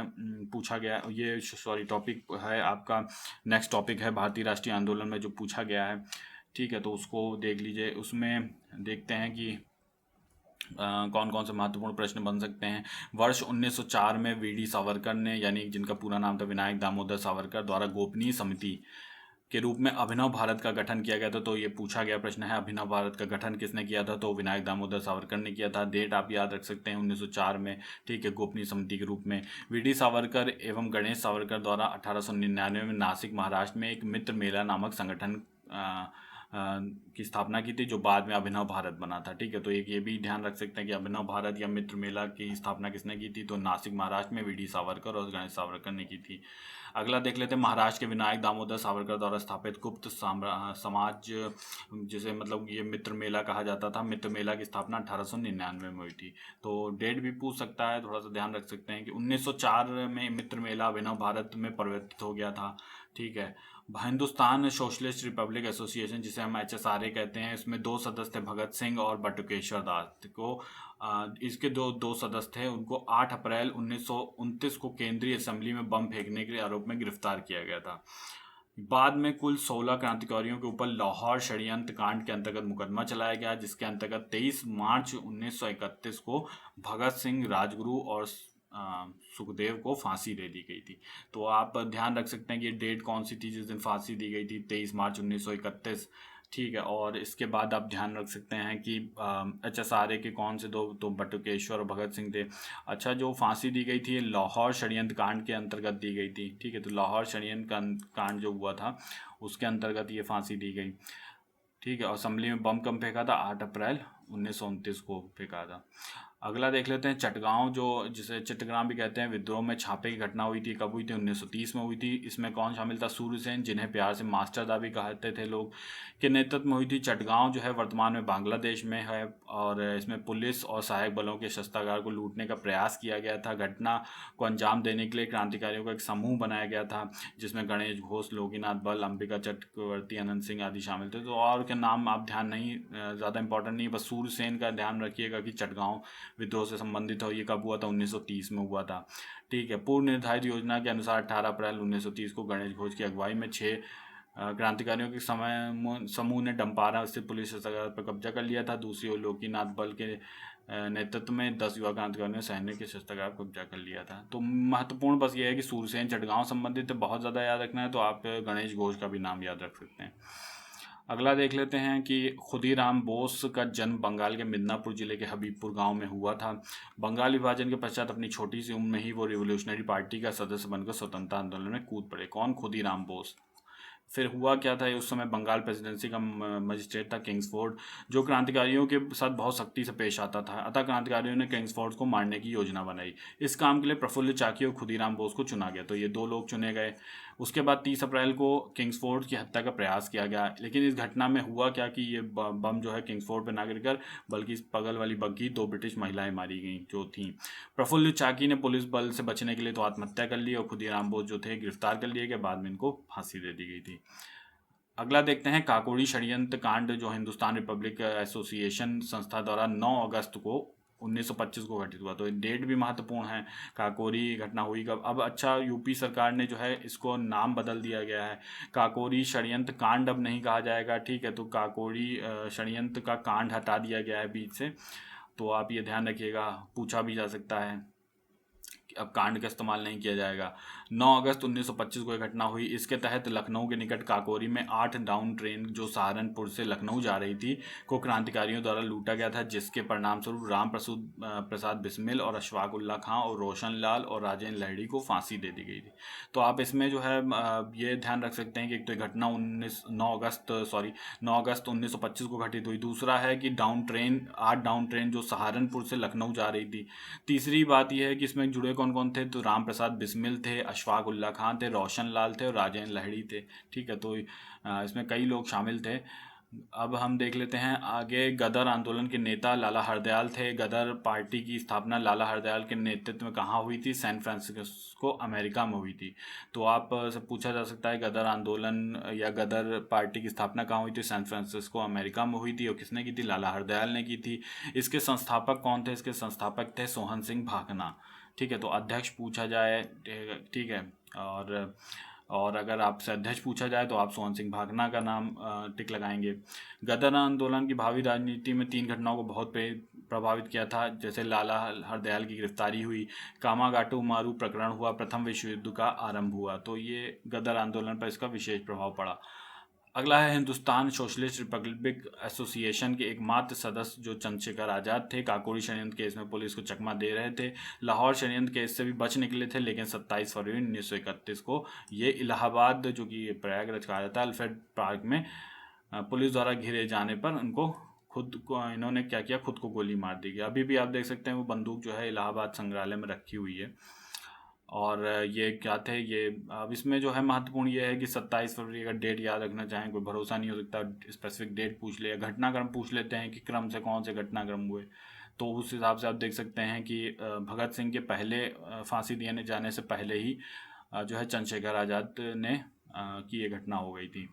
पूछा गया, ये सॉरी टॉपिक है आपका, नेक्स्ट टॉपिक है भारतीय राष्ट्रीय आंदोलन में जो पूछा गया है। ठीक है, तो उसको देख लीजिए। उसमें देखते हैं कि कौन कौन से महत्वपूर्ण प्रश्न बन सकते हैं। वर्ष 1904 में वीडी सावरकर ने, यानी जिनका पूरा नाम था विनायक दामोदर सावरकर, द्वारा गोपनीय समिति के रूप में अभिनव भारत का गठन किया गया था। तो ये पूछा गया प्रश्न है, अभिनव भारत का गठन किसने किया था? तो विनायक दामोदर सावरकर ने किया था। डेट आप याद रख सकते हैं 1904 में। ठीक है, गोपनीय समिति के रूप में वीडी सावरकर एवं गणेश सावरकर द्वारा 1899 में नासिक महाराष्ट्र में एक मित्र मेला नामक संगठन की स्थापना की थी, जो बाद में अभिनव भारत बना था। ठीक है, तो एक ये भी ध्यान रख सकते हैं कि अभिनव भारत या मित्र मेला की स्थापना किसने की थी? तो नासिक महाराष्ट्र में वीडी सावरकर और गणेश सावरकर ने की थी। अगला देख लेते हैं, महाराष्ट्र के विनायक दामोदर सावरकर द्वारा स्थापित गुप्त समाज, जिसे मतलब ये मित्र मेला कहा जाता था, मित्र मेला की स्थापना 1899 में हुई थी। तो डेट भी पूछ सकता है, थोड़ा सा ध्यान रख सकते हैं कि 1904 में मित्र मेला अभिनव भारत में परिवर्तित हो गया था। ठीक है, हिंदुस्तान सोशलिस्ट रिपब्लिक एसोसिएशन, जिसे हम HSRA कहते हैं, इसमें 2 सदस्य थे, भगत सिंह और बटुकेश्वर दास को। इसके दो सदस्य थे, उनको 8 अप्रैल 1929 को केंद्रीय असेंबली में बम फेंकने के आरोप में गिरफ्तार किया गया था। बाद में कुल 16 क्रांतिकारियों के ऊपर लाहौर षड्यंत्र कांड के अंतर्गत मुकदमा चलाया गया, जिसके अंतर्गत 23 मार्च 1931 को भगत सिंह, राजगुरु और सुखदेव को फांसी दे दी गई थी। तो आप ध्यान रख सकते हैं कि डेट कौन सी थी जिस दिन फांसी दी गई थी, 23 मार्च 1931। ठीक है, और इसके बाद आप ध्यान रख सकते हैं कि HSRA के कौन से दो, तो बटुकेश्वर और भगत सिंह थे। अच्छा, जो फांसी दी गई थी लाहौर षड्यंत्र कांड के अंतर्गत दी गई थी। ठीक है, तो लाहौर षड्यंत्र कांड जो हुआ था उसके अंतर्गत ये फांसी दी गई। ठीक है, असेंबली में बम कब फेंका था? 8 अप्रैल 1929 को फेंका था। अगला देख लेते हैं, चटगांव, जो जिसे चिट्टग्राम भी कहते हैं, विद्रोह में छापे की घटना हुई थी। कब हुई थी? 1930 में हुई थी। इसमें कौन शामिल था? सूर्यसेन, जिन्हें प्यार से मास्टरदा भी कहते थे लोग, के नेतृत्व में हुई थी। चटगांव जो है वर्तमान में बांग्लादेश में है, और इसमें पुलिस और सहायक बलों के शस्त्रागार को लूटने का प्रयास किया गया था। घटना को अंजाम देने के लिए क्रांतिकारियों का एक समूह बनाया गया था, जिसमें गणेश घोष, लोकीनाथ बल, अंबिका चक्रवर्ती, अनंत सिंह आदि शामिल थे। तो और के नाम आप ध्यान नहीं, ज़्यादा इंपॉर्टेंट नहीं, बस सूर्यसेन का ध्यान रखिएगा कि चटगांव विद्रोह से संबंधित हो। ये कब हुआ था? 1930 में हुआ था। ठीक है, पूर्व निर्धारित योजना के अनुसार 18 अप्रैल 1930 को गणेश घोष की अगुवाई में 6 क्रांतिकारियों के समूह ने डंपारा स्थित पुलिस शस्त्रागार पर कब्जा कर लिया था। दूसरी ओर लोकीनाथ बल के नेतृत्व में 10 युवा क्रांतिकारियों ने सैन्य के शस्त्रागार पर कब्जा कर लिया था। तो महत्वपूर्ण बस ये है कि सूरसेन चटगांव संबंधित है, बहुत ज़्यादा याद रखना है, तो आप गणेश घोष का भी नाम याद रख सकते हैं। अगला देख लेते हैं कि खुदीराम बोस का जन्म बंगाल के मिदनापुर जिले के हबीबपुर गांव में हुआ था। बंगाल विभाजन के पश्चात अपनी छोटी सी उम्र में ही वो रिवोल्यूशनरी पार्टी का सदस्य बनकर स्वतंत्रता आंदोलन में कूद पड़े। कौन? खुदीराम बोस। फिर हुआ क्या था, उस समय बंगाल प्रेसिडेंसी का मजिस्ट्रेट था किंग्सफोर्ड, जो क्रांतिकारियों के साथ बहुत सख्ती से पेश आता था। अतः क्रांतिकारियों ने किंग्सफोर्ड को मारने की योजना बनाई। इस काम के लिए प्रफुल्ल चाकी और खुदीराम बोस को चुना गया। तो ये 2 लोग चुने गए। उसके बाद 30 अप्रैल को किंग्सफोर्ड की हत्या का प्रयास किया गया, लेकिन इस घटना में हुआ क्या कि ये बम जो है किंग्सफोर्ड पर ना गिरकर बल्कि इस बगल वाली बग्घी 2 ब्रिटिश महिलाएं मारी गई जो थीं। प्रफुल्ल चाकी ने पुलिस बल से बचने के लिए तो आत्महत्या कर ली, और खुदीराम बोस जो थे गिरफ्तार कर लिए गए, बाद में इनको फांसी दे दी गई थी। अगला देखते हैं, काकोरी षड्यंत्र कांड, जो हिंदुस्तान रिपब्लिक एसोसिएशन संस्था द्वारा 9 अगस्त को 1925 को घटित हुआ। तो डेट भी महत्वपूर्ण है। काकोरी घटना हुई कब? अब अच्छा, यूपी सरकार ने जो है इसको नाम बदल दिया गया है, काकोरी षड्यंत्र कांड अब नहीं कहा जाएगा। ठीक है, तो काकोरी षड्यंत्र का कांड हटा दिया गया है बीच से। तो आप ये ध्यान रखिएगा, पूछा भी जा सकता है, अब कांड का इस्तेमाल नहीं किया जाएगा। 9 अगस्त 1925 को यह घटना हुई। इसके तहत लखनऊ के निकट काकोरी में 8 डाउन ट्रेन जो सहारनपुर से लखनऊ जा रही थी को क्रांतिकारियों द्वारा लूटा गया था, जिसके परिणाम स्वरूप राम प्रसाद बिस्मिल और अशफाक उल्ला खां और रोशन लाल और राजेंद्र लहड़ी को फांसी दे दी गई थी। तो आप इसमें जो है ये ध्यान रख सकते हैं कि एक तो घटना 9 अगस्त 1925 को घटित हुई। दूसरा है कि 8 डाउन ट्रेन जो सहारनपुर से लखनऊ जा रही थी। तीसरी बात यह है कि इसमें जुड़े कौन कौन थे, तो राम प्रसाद बिस्मिल थे, अशफाक उल्ला खां थे, रोशन लाल थे और राजेंद्र लहड़ी थे। ठीक है, तो इसमें कई लोग शामिल थे। अब हम देख लेते हैं आगे। गदर आंदोलन के नेता लाला हरदयाल थे। गदर पार्टी की स्थापना लाला हरदयाल के नेतृत्व में कहाँ हुई थी? सैन फ्रांसिस्को, अमेरिका में हुई थी। तो आप से पूछा जा सकता है गदर आंदोलन या गदर पार्टी की स्थापना कहाँ हुई थी? सैन फ्रांसिस्को, अमेरिका में हुई थी। और किसने की थी? लाला हरदयाल ने की थी। इसके संस्थापक कौन थे? इसके संस्थापक थे सोहन सिंह भाकना। ठीक है, तो अध्यक्ष पूछा जाए, ठीक है, और अगर आपसे अध्यक्ष पूछा जाए तो आप सोहन सिंह भाकना का नाम टिक लगाएंगे। गदर आंदोलन की भावी राजनीति में 3 घटनाओं को बहुत प्रभावित किया था। जैसे लाला हरदयाल की गिरफ्तारी हुई, कामागाटू मारू प्रकरण हुआ, प्रथम विश्व युद्ध का आरंभ हुआ। तो ये गदर आंदोलन पर इसका विशेष प्रभाव पड़ा। अगला है हिंदुस्तान सोशलिस्ट रिपब्लिक एसोसिएशन के एकमात्र सदस्य जो चंद्रशेखर आज़ाद थे, काकोरी षड्यंत्र केस में पुलिस को चकमा दे रहे थे। लाहौर षड्यंत्र केस से भी बच निकले थे, लेकिन 27 फरवरी 1931 को ये इलाहाबाद, जो कि प्रयागराज कहा जाता है, अल्फ्रेड पार्क में पुलिस द्वारा घिरे जाने पर उनको इन्होंने क्या किया? खुद को गोली मार दी गई। अभी भी आप देख सकते हैं वो बंदूक जो है इलाहाबाद संग्रहालय में रखी हुई है। और ये क्या थे ये, अब इसमें जो है महत्वपूर्ण ये है कि 27 फरवरी का डेट याद रखना चाहें, कोई भरोसा नहीं हो सकता, स्पेसिफिक डेट पूछ ले या घटनाक्रम पूछ लेते हैं कि क्रम से कौन से घटनाक्रम हुए। तो उस हिसाब से आप देख सकते हैं कि भगत सिंह के पहले फांसी दिए जाने से पहले ही जो है चंद्रशेखर आज़ाद ने की ये घटना हो गई थी।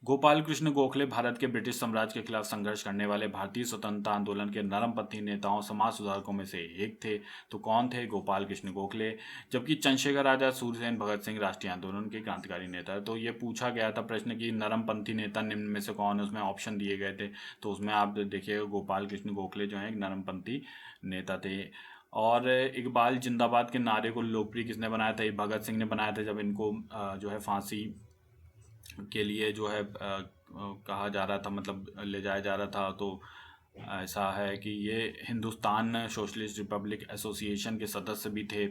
गोपाल कृष्ण गोखले भारत के ब्रिटिश साम्राज्य के खिलाफ संघर्ष करने वाले भारतीय स्वतंत्रता आंदोलन के नरमपंथी नेताओं, समाज सुधारकों में से एक थे। तो कौन थे? गोपाल कृष्ण गोखले। जबकि चंद्रशेखर आजाद, सूर्यसेन, भगत सिंह राष्ट्रीय आंदोलन के क्रांतिकारी नेता है। तो ये पूछा गया था प्रश्न कि नरमपंथी नेता निम्न में से कौन है, उसमें ऑप्शन दिए गए थे। तो उसमें आप देखिएगा गोपाल कृष्ण गोखले जो है एक नरमपंथी नेता थे। और इकबाल जिंदाबाद के नारे को लोकप्रिय किसने बनाया था? ये भगत सिंह ने बनाया था, जब इनको जो है फांसी के लिए जो है कहा जा रहा था, मतलब ले जाया जा रहा था। तो ऐसा है कि ये हिंदुस्तान सोशलिस्ट रिपब्लिक एसोसिएशन के सदस्य भी थे,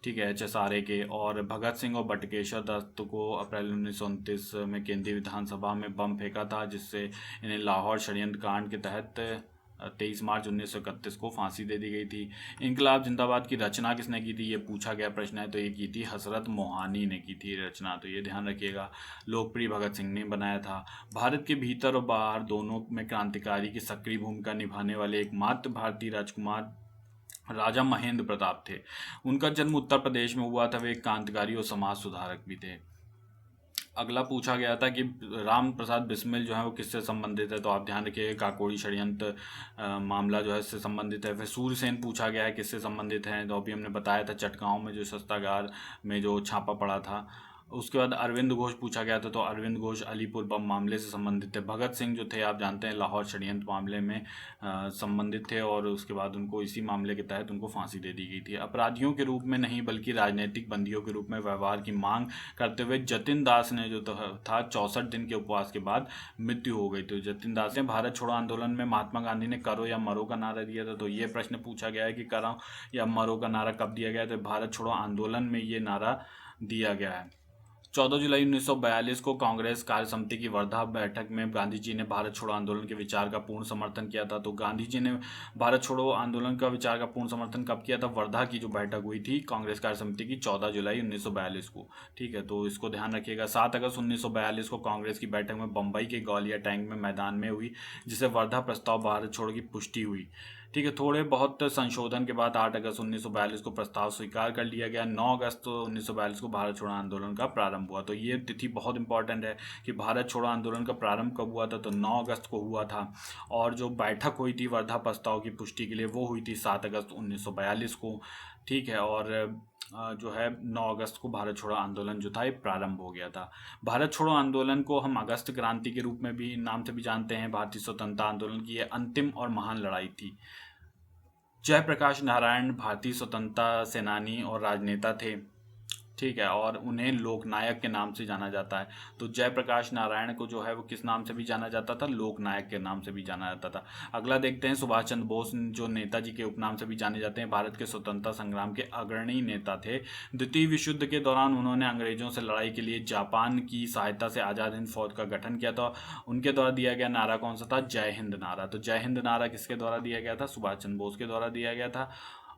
ठीक है, HSRA के। और भगत सिंह और बटुकेश्वर दत्त को अप्रैल 1929 में केंद्रीय विधानसभा में बम फेंका था, जिससे इन्हें लाहौर षड्यंत्र कांड के तहत 23 मार्च 1931 को फांसी दे दी गई थी। इनकलाब जिंदाबाद की रचना किसने की थी? ये पूछा गया प्रश्न है। तो ये की थी हजरत मोहानी ने की थी रचना। तो ये ध्यान रखिएगा, लोकप्रिय भगत सिंह ने बनाया था। भारत के भीतर और बाहर दोनों में क्रांतिकारी की सक्रिय भूमिका निभाने वाले एकमात्र भारतीय राजकुमार राजा महेंद्र प्रताप थे। उनका जन्म उत्तर प्रदेश में हुआ था। वे एक क्रांतिकारी और समाज सुधारक भी थे। अगला पूछा गया था कि राम प्रसाद बिस्मिल जो है वो किससे संबंधित है? तो आप ध्यान रखिए काकोरी षड्यंत्र मामला जो है इससे संबंधित है। फिर सूर्यसेन पूछा गया है किससे संबंधित है? तो अभी हमने बताया था चटगांव में जो शस्त्रागार में जो छापा पड़ा था। उसके बाद अरविंद घोष पूछा गया था। तो अरविंद घोष अलीपुर बम मामले से संबंधित थे। भगत सिंह जो थे आप जानते हैं लाहौर षड्यंत्र मामले में संबंधित थे, और उसके बाद उनको इसी मामले के तहत उनको फांसी दे दी गई थी। अपराधियों के रूप में नहीं बल्कि राजनीतिक बंदियों के रूप में व्यवहार की मांग करते हुए जतिन दास ने जो था 64 दिन के उपवास के बाद मृत्यु हो गई। तो जतिन दास ने भारत छोड़ो आंदोलन में महात्मा गांधी ने करो या मरो का नारा दिया था। तो ये प्रश्न पूछा गया है कि करो या मरो का नारा कब दिया गया? तो भारत छोड़ो आंदोलन में ये नारा दिया गया है। 14 जुलाई 1942 को कांग्रेस कार्य समिति की वर्धा बैठक में गांधी जी ने भारत छोड़ो आंदोलन के विचार का पूर्ण समर्थन किया था। तो गांधी जी ने भारत छोड़ो आंदोलन का विचार का पूर्ण समर्थन कब किया था? वर्धा की जो बैठक हुई थी कांग्रेस कार्य समिति की 14 जुलाई 1942 को, ठीक है, तो इसको ध्यान रखिएगा। 7 अगस्त 1942 को कांग्रेस की बैठक में बम्बई के गौलिया टैंक में मैदान में हुई, जिसे वर्धा प्रस्ताव भारत छोड़ो की पुष्टि हुई, ठीक है। थोड़े बहुत संशोधन के बाद 8 अगस्त 1942 को प्रस्ताव स्वीकार कर लिया गया। 9 अगस्त 1942 को भारत छोड़ो आंदोलन का प्रारंभ हुआ। तो ये तिथि बहुत इंपॉर्टेंट है कि भारत छोड़ो आंदोलन का प्रारंभ कब हुआ था? तो 9 अगस्त को हुआ था। और जो बैठक हुई थी वर्धा प्रस्ताव की पुष्टि के लिए वो हुई थी 7 अगस्त 1942 को, ठीक है। और जो है 9 अगस्त को भारत छोड़ो आंदोलन जो था ये प्रारंभ हो गया था। भारत छोड़ो आंदोलन को हम अगस्त क्रांति के रूप में भी नाम से भी जानते हैं। भारतीय स्वतंत्रता आंदोलन की ये अंतिम और महान लड़ाई थी। जयप्रकाश नारायण भारतीय स्वतंत्रता सेनानी और राजनेता थे। ठीक है, और उन्हें लोकनायक के नाम से जाना जाता है। तो जयप्रकाश नारायण को जो है वो किस नाम से भी जाना जाता था? लोकनायक के नाम से भी जाना जाता था। अगला देखते हैं, सुभाष चंद्र बोस जो नेताजी के उपनाम से भी जाने जाते हैं, भारत के स्वतंत्रता संग्राम के अग्रणी नेता थे। द्वितीय विश्व युद्ध के दौरान उन्होंने अंग्रेजों से लड़ाई के लिए जापान की सहायता से आज़ाद हिंद फौज का गठन किया था। उनके द्वारा दिया गया नारा कौन सा था? जय हिंद नारा। तो जय हिंद नारा किसके द्वारा दिया गया था? सुभाष चंद्र बोस के द्वारा दिया गया था।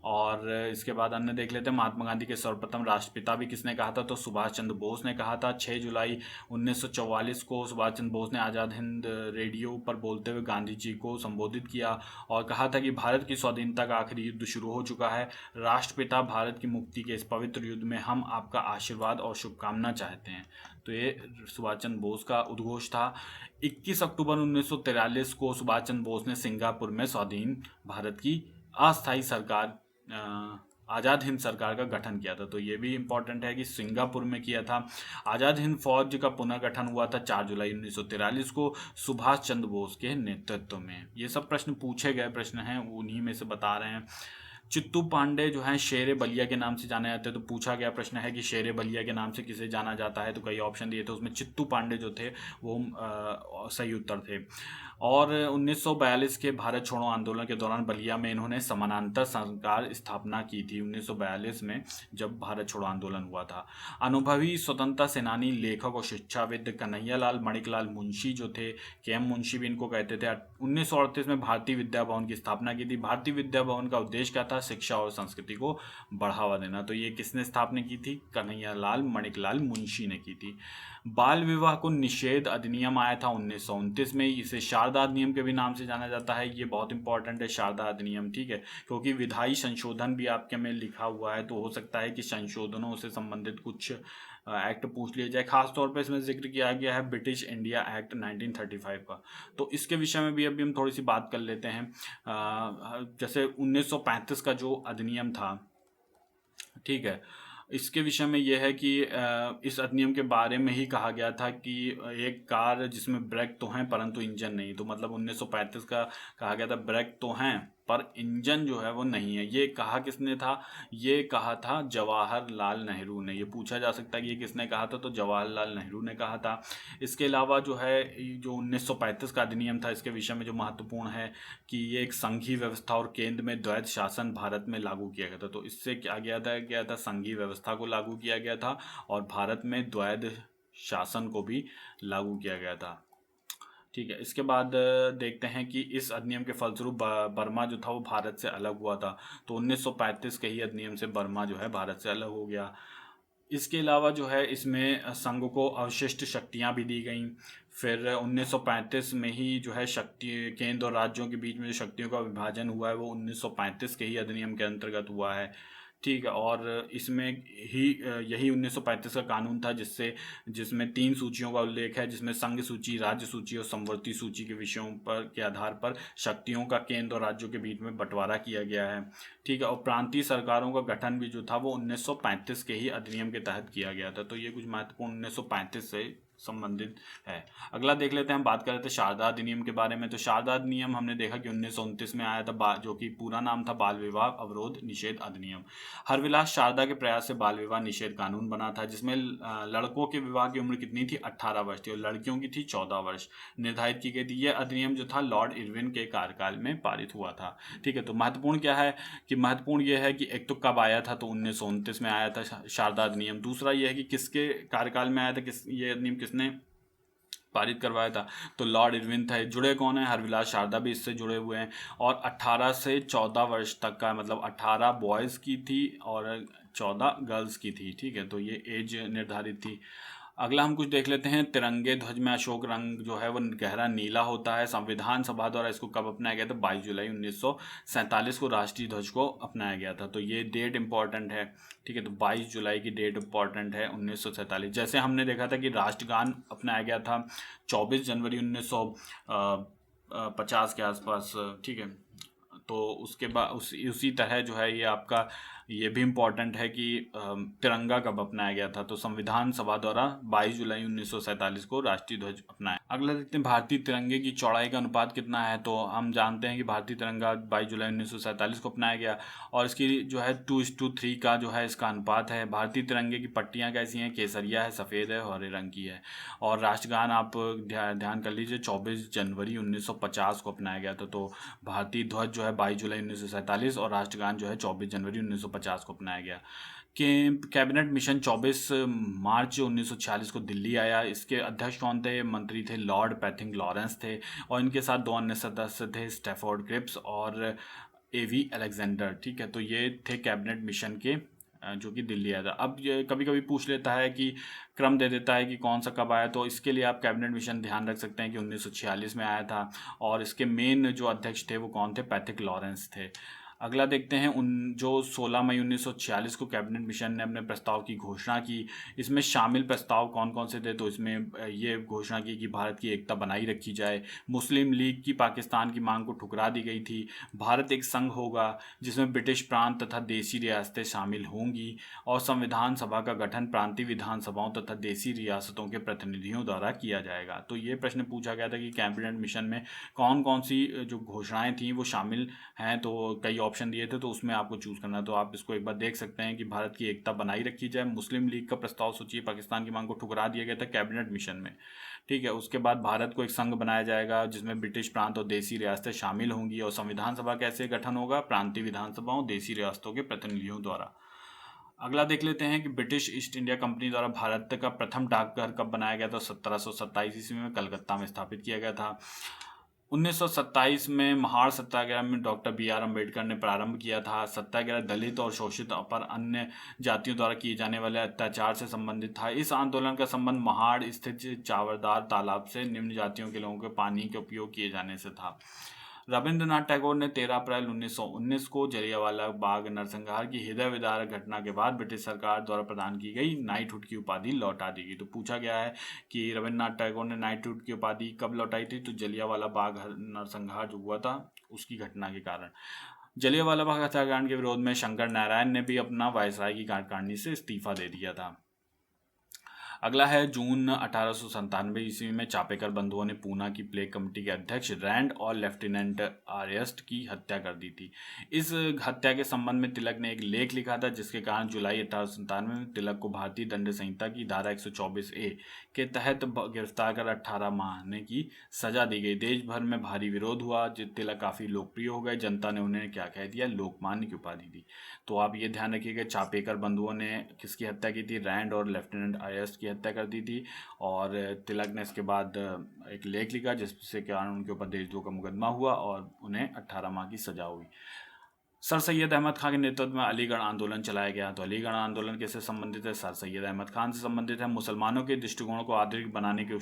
और इसके बाद अन्य देख लेते हैं, महात्मा गांधी के सर्वप्रथम राष्ट्रपिता भी किसने कहा था? तो सुभाष चंद्र बोस ने कहा था। 6 जुलाई 1944 को सुभाष चंद्र बोस ने आज़ाद हिंद रेडियो पर बोलते हुए गांधी जी को संबोधित किया और कहा था कि भारत की स्वाधीनता का आखिरी युद्ध शुरू हो चुका है। राष्ट्रपिता भारत की मुक्ति के इस पवित्र युद्ध में हम आपका आशीर्वाद और शुभकामना चाहते हैं। तो ये सुभाष चंद्र बोस का उद्घोष था। 21 अक्टूबर 1943 को सुभाष चंद्र बोस ने सिंगापुर में स्वाधीन भारत की अस्थायी सरकार आज़ाद हिंद सरकार का गठन किया था। तो ये भी इम्पोर्टेंट है कि सिंगापुर में किया था। आज़ाद हिंद फौज का पुनर्गठन हुआ था 4 जुलाई 1943 को सुभाष चंद्र बोस के नेतृत्व में। ये सब प्रश्न पूछे गए प्रश्न हैं, उन्हीं में से बता रहे हैं। चित्तू पांडे जो हैं शेरे बलिया के नाम से जाने जाते हैं। तो पूछा गया प्रश्न है कि शेरे बलिया के नाम से किसे जाना जाता है? तो कई ऑप्शन दिए थे, उसमें चित्तू पांडे जो थे वो सही उत्तर थे। और 1942 के भारत छोड़ो आंदोलन के दौरान बलिया में इन्होंने समानांतर सरकार स्थापना की थी 1942 में, जब भारत छोड़ो आंदोलन हुआ था। अनुभवी स्वतंत्रता सेनानी, लेखक और शिक्षाविद कन्हैयालाल मणिकलाल मुंशी जो थे, के.एम. मुंशी भी इनको कहते थे, 1938 में भारतीय विद्या भवन की स्थापना की थी। भारतीय विद्या भवन का उद्देश्य क्या था? शिक्षा और संस्कृति को बढ़ावा देना। तो ये किसने स्थापना की थी? कन्हैयालाल मणिकलाल मुंशी ने की थी। बाल विवाह को निषेध अधिनियम आया था 1929 में। इसे शारदा अधिनियम के भी नाम से जाना जाता है। ये बहुत इंपॉर्टेंट है शारदा अधिनियम, ठीक है, क्योंकि विधायी संशोधन भी आपके में लिखा हुआ है, तो हो सकता है कि संशोधनों से संबंधित कुछ एक्ट पूछ लिया जाए। खास तौर पे इसमें जिक्र किया गया है ब्रिटिश इंडिया एक्ट 1935 का। तो इसके विषय में भी अभी हम थोड़ी सी बात कर लेते हैं। जैसे 1935 का जो अधिनियम था, ठीक है, इसके विषय में यह है कि इस अधिनियम के बारे में ही कहा गया था कि एक कार जिसमें ब्रेक तो हैं परंतु इंजन नहीं। तो मतलब 1935 का कहा गया था ब्रेक तो हैं पर इंजन जो है वो नहीं है। ये कहा किसने था? ये कहा था जवाहरलाल नेहरू ने। ये पूछा जा सकता है कि ये किसने कहा था? तो जवाहरलाल नेहरू ने कहा था। इसके अलावा जो है जो 1935 का अधिनियम था, इसके विषय में जो महत्वपूर्ण है कि ये एक संघीय व्यवस्था और केंद्र में द्वैध शासन भारत में लागू किया गया था। तो इससे क्या गया था? संघीय व्यवस्था को लागू किया गया था और भारत में द्वैध शासन को भी लागू किया गया था। ठीक है, इसके बाद देखते हैं कि इस अधिनियम के फलस्वरूप बर्मा जो था वो भारत से अलग हुआ था। तो 1935 के ही अधिनियम से बर्मा जो है भारत से अलग हो गया। इसके अलावा जो है इसमें संघ को अवशिष्ट शक्तियां भी दी गई। फिर 1935 में ही जो है शक्ति केंद्र और राज्यों के बीच में जो शक्तियों का विभाजन हुआ है वो 1935 के ही अधिनियम के अंतर्गत हुआ है। ठीक है, और इसमें ही यही 1935 का कानून था जिसमें 3 सूचियों का उल्लेख है, जिसमें संघ सूची, राज्य सूची और समवर्ती सूची के विषयों पर के आधार पर शक्तियों का केंद्र और राज्यों के बीच में बंटवारा किया गया है। ठीक है, और प्रांतीय सरकारों का गठन भी जो था वो 1935 के ही अधिनियम के तहत किया गया था। तो ये कुछ महत्वपूर्ण 1935 से संबंधित है। अगला देख लेते हैं, हम बात कर रहे थे शारदा अधिनियम के बारे में। तो शारदा अधिनियम हमने देखा कि 1929 में आया था, जो कि पूरा नाम था बाल विवाह अवरोध निषेध अधिनियम। हरविलास शारदा के प्रयास से बाल विवाह निषेध कानून बना था, जिसमें लड़कों के विवाह की उम्र कितनी थी? 18 वर्ष थी और लड़कियों की थी 14 वर्ष निर्धारित की गई थी। यह अधिनियम जो था लॉर्ड इरविन के कार्यकाल में पारित हुआ था। ठीक है, तो महत्वपूर्ण क्या है कि महत्वपूर्ण यह है कि एक तो कब आया था? तो 1929 में आया था शारदा अधिनियम। दूसरा यह है कि किसके कार्यकाल में आया था, ये अधिनियम किसने पारित करवाया था? तो लॉर्ड इरविन था। जुड़े कौन है? हरविलास शारदा भी इससे जुड़े हुए हैं। और 18 से 14 वर्ष तक का, मतलब 18 बॉयज़ की थी और 14 गर्ल्स की थी। ठीक है, तो ये एज निर्धारित थी। अगला हम कुछ देख लेते हैं, तिरंगे ध्वज में अशोक रंग जो है वो गहरा नीला होता है। संविधान सभा द्वारा इसको कब अपनाया गया था? 22 जुलाई 1947 को राष्ट्रीय ध्वज को अपनाया गया था। तो ये डेट इंपॉर्टेंट है। ठीक है, तो 22 जुलाई की डेट इंपॉर्टेंट है 1947। जैसे हमने देखा था कि राष्ट्रगान अपनाया गया था 24 जनवरी 1950 के आसपास। ठीक है, तो उसके बाद उसी तरह जो है ये आपका ये भी इम्पोर्टेंट है कि तिरंगा कब अपनाया गया था? तो संविधान सभा द्वारा 22 जुलाई 1947 को राष्ट्रीय ध्वज अपनाया। अगला देखते हैं भारतीय तिरंगे की चौड़ाई का अनुपात कितना है। तो हम जानते हैं कि भारतीय तिरंगा 22 जुलाई 1947 को अपनाया गया और इसकी जो है 2:3 का जो है इसका अनुपात है। भारतीय तिरंगे की पट्टियाँ कैसी हैं, केसरिया है, सफ़ेद है और हरे रंग की है। और राष्ट्रगान आप ध्यान कर लीजिए 24 जनवरी 1950 को अपनाया गया था। तो भारतीय ध्वज जो है 22 जुलाई 1947 और राष्ट्रगान जो है 24 जनवरी 1950 को अपनाया गया। के कैबिनेट मिशन 24 मार्च 1946 को दिल्ली आया। इसके अध्यक्ष कौन थे, मंत्री थे लॉर्ड पैथिंग लॉरेंस थे और इनके साथ 2 अन्य सदस्य थे, स्टैफोर्ड क्रिप्स और एवी अलेक्जेंडर। ठीक है, तो ये थे कैबिनेट मिशन के जो कि दिल्ली आया था। अब ये कभी कभी पूछ लेता है कि क्रम दे देता है कि कौन सा कब आया, तो इसके लिए आप कैबिनेट मिशन ध्यान रख सकते हैं कि 1946 में आया था और इसके मेन जो अध्यक्ष थे वो कौन थे, पैथिक लॉरेंस थे। अगला देखते हैं उन जो 16 मई 1946 को कैबिनेट मिशन ने अपने प्रस्ताव की घोषणा की। इसमें शामिल प्रस्ताव कौन कौन से थे, तो इसमें ये घोषणा की कि भारत की एकता बनाई रखी जाए, मुस्लिम लीग की पाकिस्तान की मांग को ठुकरा दी गई थी, भारत एक संघ होगा जिसमें ब्रिटिश प्रांत तथा देसी रियासतें शामिल होंगी और संविधान सभा का गठन प्रांतीय विधानसभाओं तथा देसी रियासतों के प्रतिनिधियों द्वारा किया जाएगा। तो ये प्रश्न पूछा गया था कि कैबिनेट मिशन में कौन कौन सी जो घोषणाएं थी वो शामिल हैं। तो कई ऑप्शन दिए थे, तो उसमें आपको चूज करना है। तो आप इसको एक बार देख सकते हैं कि भारत की एकता बनाई रखी जाए, मुस्लिम लीग का प्रस्ताव सोचिए, पाकिस्तान की मांग को ठुकरा दिया गया था कैबिनेट मिशन में। ठीक है, उसके बाद भारत को एक संघ बनाया जाएगा जिसमें ब्रिटिश प्रांत और देसी रियासतें शामिल होंगी और संविधान सभा कैसे गठन होगा, प्रांतीय विधानसभाओं देसी रियासतों के प्रतिनिधियों द्वारा। अगला देख लेते हैं कि ब्रिटिश ईस्ट इंडिया कंपनी द्वारा भारत का प्रथम डाकघर कब बनाया गया था। 1727 ईस्वी में कलकत्ता में स्थापित किया गया था। 1927 में महार सत्याग्रह में डॉक्टर BR अम्बेडकर ने प्रारंभ किया था। सत्याग्रह दलित और शोषित पर अन्य जातियों द्वारा किए जाने वाले अत्याचार से संबंधित था। इस आंदोलन का संबंध महाड़ स्थित चावरदार तालाब से निम्न जातियों के लोगों के पानी के उपयोग किए जाने से था। रविंद्रनाथ टैगोर ने 13 अप्रैल 1919 को जलियांवाला बाग नरसंहार की हृदय विदारक घटना के बाद ब्रिटिश सरकार द्वारा प्रदान की गई नाइटहुड की उपाधि लौटा दी गई। तो पूछा गया है कि रविंद्रनाथ टैगोर ने नाइटहुड की उपाधि कब लौटाई थी, तो जलियांवाला बाग नरसंहार जो हुआ था उसकी घटना के कारण। जलियांवाला बाग हत्याकांड के विरोध में शंकर नारायण ने भी अपना वायसराय की कार्यकारिणी से इस्तीफा दे दिया था। अगला है जून 1897 ईस्वी में चापेकर बंधुओं ने पूना की प्लेग कमेटी के अध्यक्ष रैंड और लेफ्टिनेंट आर्यस्ट की हत्या कर दी थी। इस हत्या के संबंध में तिलक ने एक लेख लिखा था जिसके कारण जुलाई 1897 में तिलक को भारतीय दंड संहिता की धारा 124A के तहत गिरफ्तार कर 18 महीने की सजा दी गई। देश भर में भारी विरोध हुआ, तिलक काफ़ी लोकप्रिय हो गए, जनता ने उन्हें क्या कह दिया, लोकमान्य की उपाधि दी। तो आप ये ध्यान रखिएगा, चापेकर बंधुओं ने किसकी हत्या की थी, रैंड और लेफ्टिनेंट आर्यस्ट की हत्या कर दी थी। और तिलक ने इसके बाद एक लेख लिखा जिससे कारण उनके ऊपर देशद्रोह का मुकदमा हुआ और उन्हें 18 माह की सजा हुई। सर सैयद अहमद खान के नेतृत्व में अलीगढ़ आंदोलन चलाया गया। तो अलीगढ़ आंदोलन किससे संबंधित है, सर सैयद अहमद खान से संबंधित है। मुसलमानों के दृष्टिकोण को आधुनिक बनाने के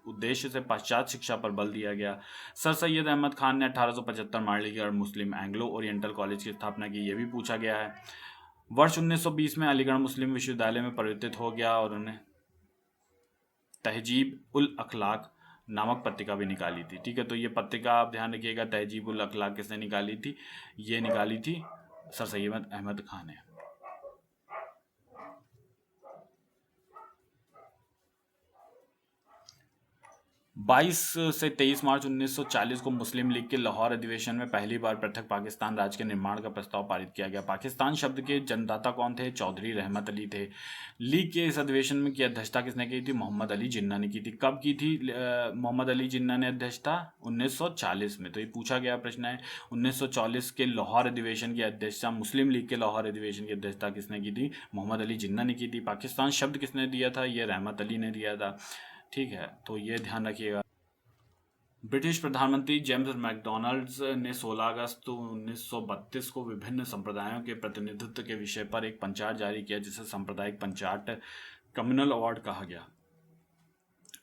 उद्देश्य से पाश्चात्य शिक्षा पर बल दिया गया। सर सैयद अहमद खान ने 1875 में अलीगढ़ मुस्लिम एंग्लो ओरिएंटल कॉलेज की स्थापना की, ये भी पूछा गया है। वर्ष 1920 में अलीगढ़ मुस्लिम विश्वविद्यालय में परिवर्तित हो गया और उन्हें तहजीब उल अखलाक नामक पत्रिका भी निकाली थी। ठीक है, तो ये पत्रिका आप ध्यान रखिएगा, तहजीब उल अखलाक किसने निकाली थी, ये निकाली थी सर सैयद अहमद खान ने। 22 से 23 मार्च 1940 को मुस्लिम लीग के लाहौर अधिवेशन में पहली बार पृथक पाकिस्तान राज्य के निर्माण का प्रस्ताव पारित किया गया। पाकिस्तान शब्द के जन्मदाता कौन थे, चौधरी रहमत अली थे। लीग के इस अधिवेशन में की अध्यक्षता किसने की थी, मोहम्मद अली जिन्ना ने की थी। कब की थी मोहम्मद अली जिन्ना ने अध्यक्षता, 1940 में। तो ये पूछा गया प्रश्न है। 1940 के लाहौर अधिवेशन की अध्यक्षता, मुस्लिम लीग के लाहौर अधिवेशन की अध्यक्षता किसने की थी, मोहम्मद अली जिन्ना ने की थी। पाकिस्तान शब्द किसने दिया था, ये रहमत अली ने दिया था। ठीक है, तो ये ध्यान रखिएगा। ब्रिटिश प्रधानमंत्री जेम्स मैकडॉनल्ड्स ने 16 अगस्त 1932 को विभिन्न संप्रदायों के प्रतिनिधित्व के विषय पर एक पंचार्ट जारी किया जिसे सांप्रदायिक पंचार्ट कम्युनल अवार्ड कहा गया।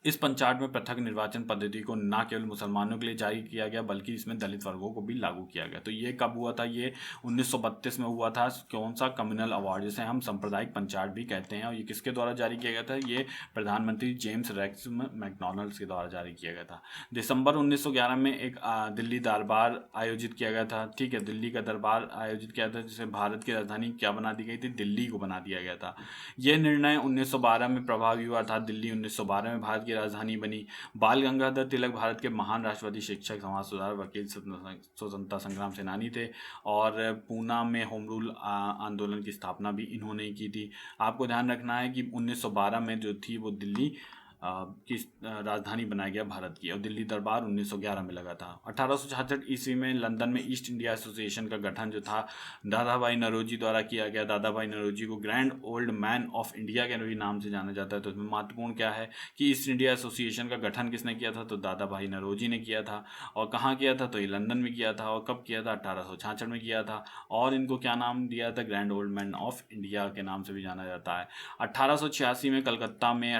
इस पंचार्ट में पृथक निर्वाचन पद्धति को न केवल मुसलमानों के लिए जारी किया गया बल्कि इसमें दलित वर्गों को भी लागू किया गया। तो ये कब हुआ था, ये 1932 में हुआ था। कौन सा, कम्युनल अवार्ड, जिसे हम सांप्रदायिक पंचार्ट भी कहते हैं। और ये किसके द्वारा जारी किया गया था, ये प्रधानमंत्री जेम्स रेक्स मैकडॉनल्ड्स के द्वारा जारी किया गया था। दिसंबर 1911 में एक दिल्ली दरबार आयोजित किया गया था। ठीक है, दिल्ली का दरबार आयोजित किया था जिसे भारत की राजधानी क्या बना दी गई थी, दिल्ली को बना दिया गया था। यह निर्णय 1912 में प्रभावी हुआ था। दिल्ली 1912 में भारत की राजधानी बनी। बाल गंगाधर तिलक भारत के महान राष्ट्रवादी शिक्षक, समाज सुधारक, वकील, स्वतंत्रता संग्राम सेनानी थे और पूना में होम रूल आंदोलन की स्थापना भी इन्होंने ही की थी। आपको ध्यान रखना है कि 1912 में जो थी वो दिल्ली की राजधानी बनाया गया भारत की, और दिल्ली दरबार 1911 में लगा था। 1866 ईस्वी में लंदन में ईस्ट इंडिया एसोसिएशन का गठन जो था दादा भाई नौरोजी द्वारा किया गया। दादा भाई नौरोजी को grand old man of India के भी नाम से जाना जाता है। तो इसमें महत्वपूर्ण क्या है कि ईस्ट इंडिया एसोसिएशन का गठन किसने किया था, तो दादा भाई नौरोजी ने किया था। और कहाँ किया था, तो ये लंदन में किया था। और कब किया था, 1866 में किया था। और इनको क्या नाम दिया था, grand old man of India के नाम से भी जाना जाता है। 1886 में कलकत्ता में,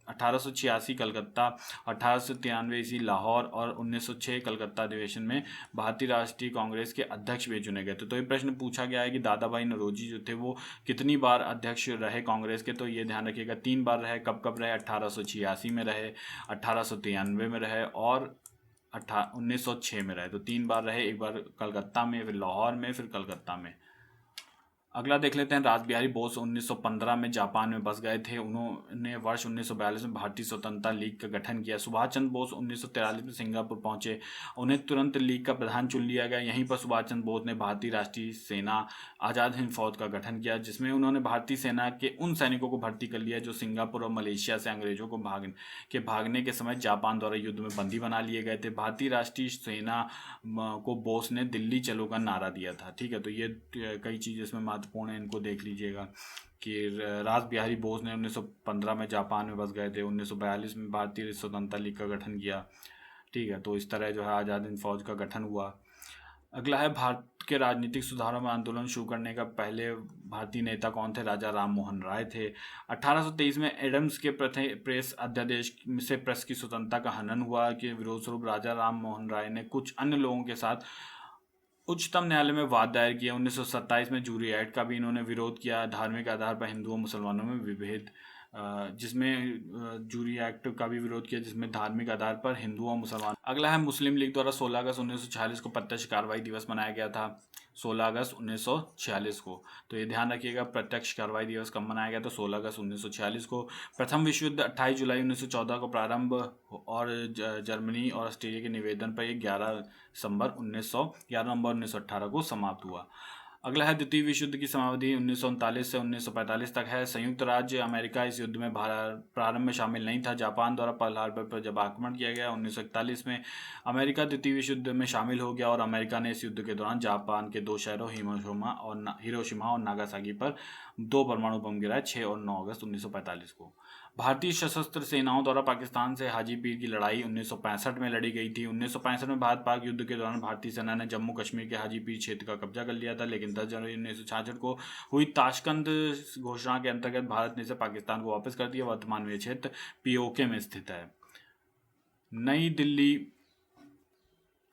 1886 कलकत्ता, 1893 ईस्वी लाहौर और 1906 कलकत्ता अधिवेशन में भारतीय राष्ट्रीय कांग्रेस के अध्यक्ष भी चुने गए थे। तो ये प्रश्न पूछा गया है कि दादा भाई नौरोजी जो थे वो कितनी बार अध्यक्ष रहे कांग्रेस के, तो ये ध्यान रखिएगा 3 बार रहे। कब कब रहे, 1886 में रहे, 1893 में रहे और 1906 में रहे। तो 3 बार रहे, एक बार कलकत्ता में, फिर लाहौर में, फिर कलकत्ता में। अगला देख लेते हैं, रास बिहारी बोस 1915 में जापान में बस गए थे। उन्होंने वर्ष 1942 में भारतीय स्वतंत्रता लीग का गठन किया। सुभाष चंद्र बोस 1943 में सिंगापुर पहुंचे, उन्हें तुरंत लीग का प्रधान चुन लिया गया। यहीं पर सुभाष चंद्र बोस ने भारतीय राष्ट्रीय सेना आज़ाद हिंद फौज का गठन किया, जिसमें उन्होंने भारतीय सेना के उन सैनिकों को भर्ती कर लिया जो सिंगापुर और मलेशिया से अंग्रेजों को भागने के समय जापान द्वारा युद्ध में बंदी बना लिए गए थे। भारतीय राष्ट्रीय सेना को बोस ने दिल्ली चलो का नारा दिया था। ठीक है, तो ये कई चीज़ इसमें महत्वपूर्ण है, इनको देख लीजिएगा कि रास बिहारी बोस ने 1915 में जापान में बस गए थे, 1942 में भारतीय स्वतंत्रता लीग का गठन किया। ठीक है, तो इस तरह जो है आज़ाद हिंद फौज का गठन हुआ। अगला है, भारत के राजनीतिक सुधारों में आंदोलन शुरू करने का पहले भारतीय नेता कौन थे, राजा राम मोहन राय थे। 1823 में एडम्स के प्रेस अध्यादेश से प्रेस की स्वतंत्रता का हनन हुआ कि विरोध स्वरूप राजा राम मोहन राय ने कुछ अन्य लोगों के साथ उच्चतम न्यायालय में वाद दायर किया। 1927 में जूरी एक्ट का भी इन्होंने विरोध किया। धार्मिक आधार पर हिंदुओं मुसलमानों में विभेद, जिसमें जूरी एक्ट का भी विरोध किया, जिसमें धार्मिक आधार पर हिंदुओं और मुसलमान। अगला है, मुस्लिम लीग द्वारा 16 अगस्त 1946 को प्रत्यक्ष कार्रवाई दिवस मनाया गया था। 16 अगस्त 1946 को, तो ये ध्यान रखिएगा, प्रत्यक्ष कार्रवाई दिवस कब मनाया गया, तो 16 अगस्त 1946 को। प्रथम विश्व युद्ध 28 जुलाई 1914 को प्रारंभ और जर्मनी और ऑस्ट्रेलिया के निवेदन पर 11 नवंबर 1918 को समाप्त हुआ। अगला है, द्वितीय विश्व युद्ध की समाप्ति 1939 से 1945 तक है। संयुक्त राज्य अमेरिका इस युद्ध में प्रारंभ में शामिल नहीं था। जापान द्वारा पर्ल हार्बर पर जब आक्रमण किया गया 1941 में, अमेरिका द्वितीय विश्व युद्ध में शामिल हो गया और अमेरिका ने इस युद्ध के दौरान जापान के 2 शहरों हिरोशिमा और नागासाकी पर 2 परमाणु बम गिराए 6 और 9 अगस्त 1945 को। भारतीय सशस्त्र सेनाओं द्वारा पाकिस्तान से हाजीपीर की लड़ाई 1965 में लड़ी गई थी। 1965 में भारत पाक युद्ध के दौरान भारतीय सेना ने जम्मू कश्मीर के हाजीपीर क्षेत्र का कब्जा कर लिया था, लेकिन 10 जनवरी 1966 को हुई ताशकंद घोषणा के अंतर्गत भारत ने इसे पाकिस्तान को वापस कर दिया। वर्तमान में क्षेत्र पीओके में स्थित है। नई दिल्ली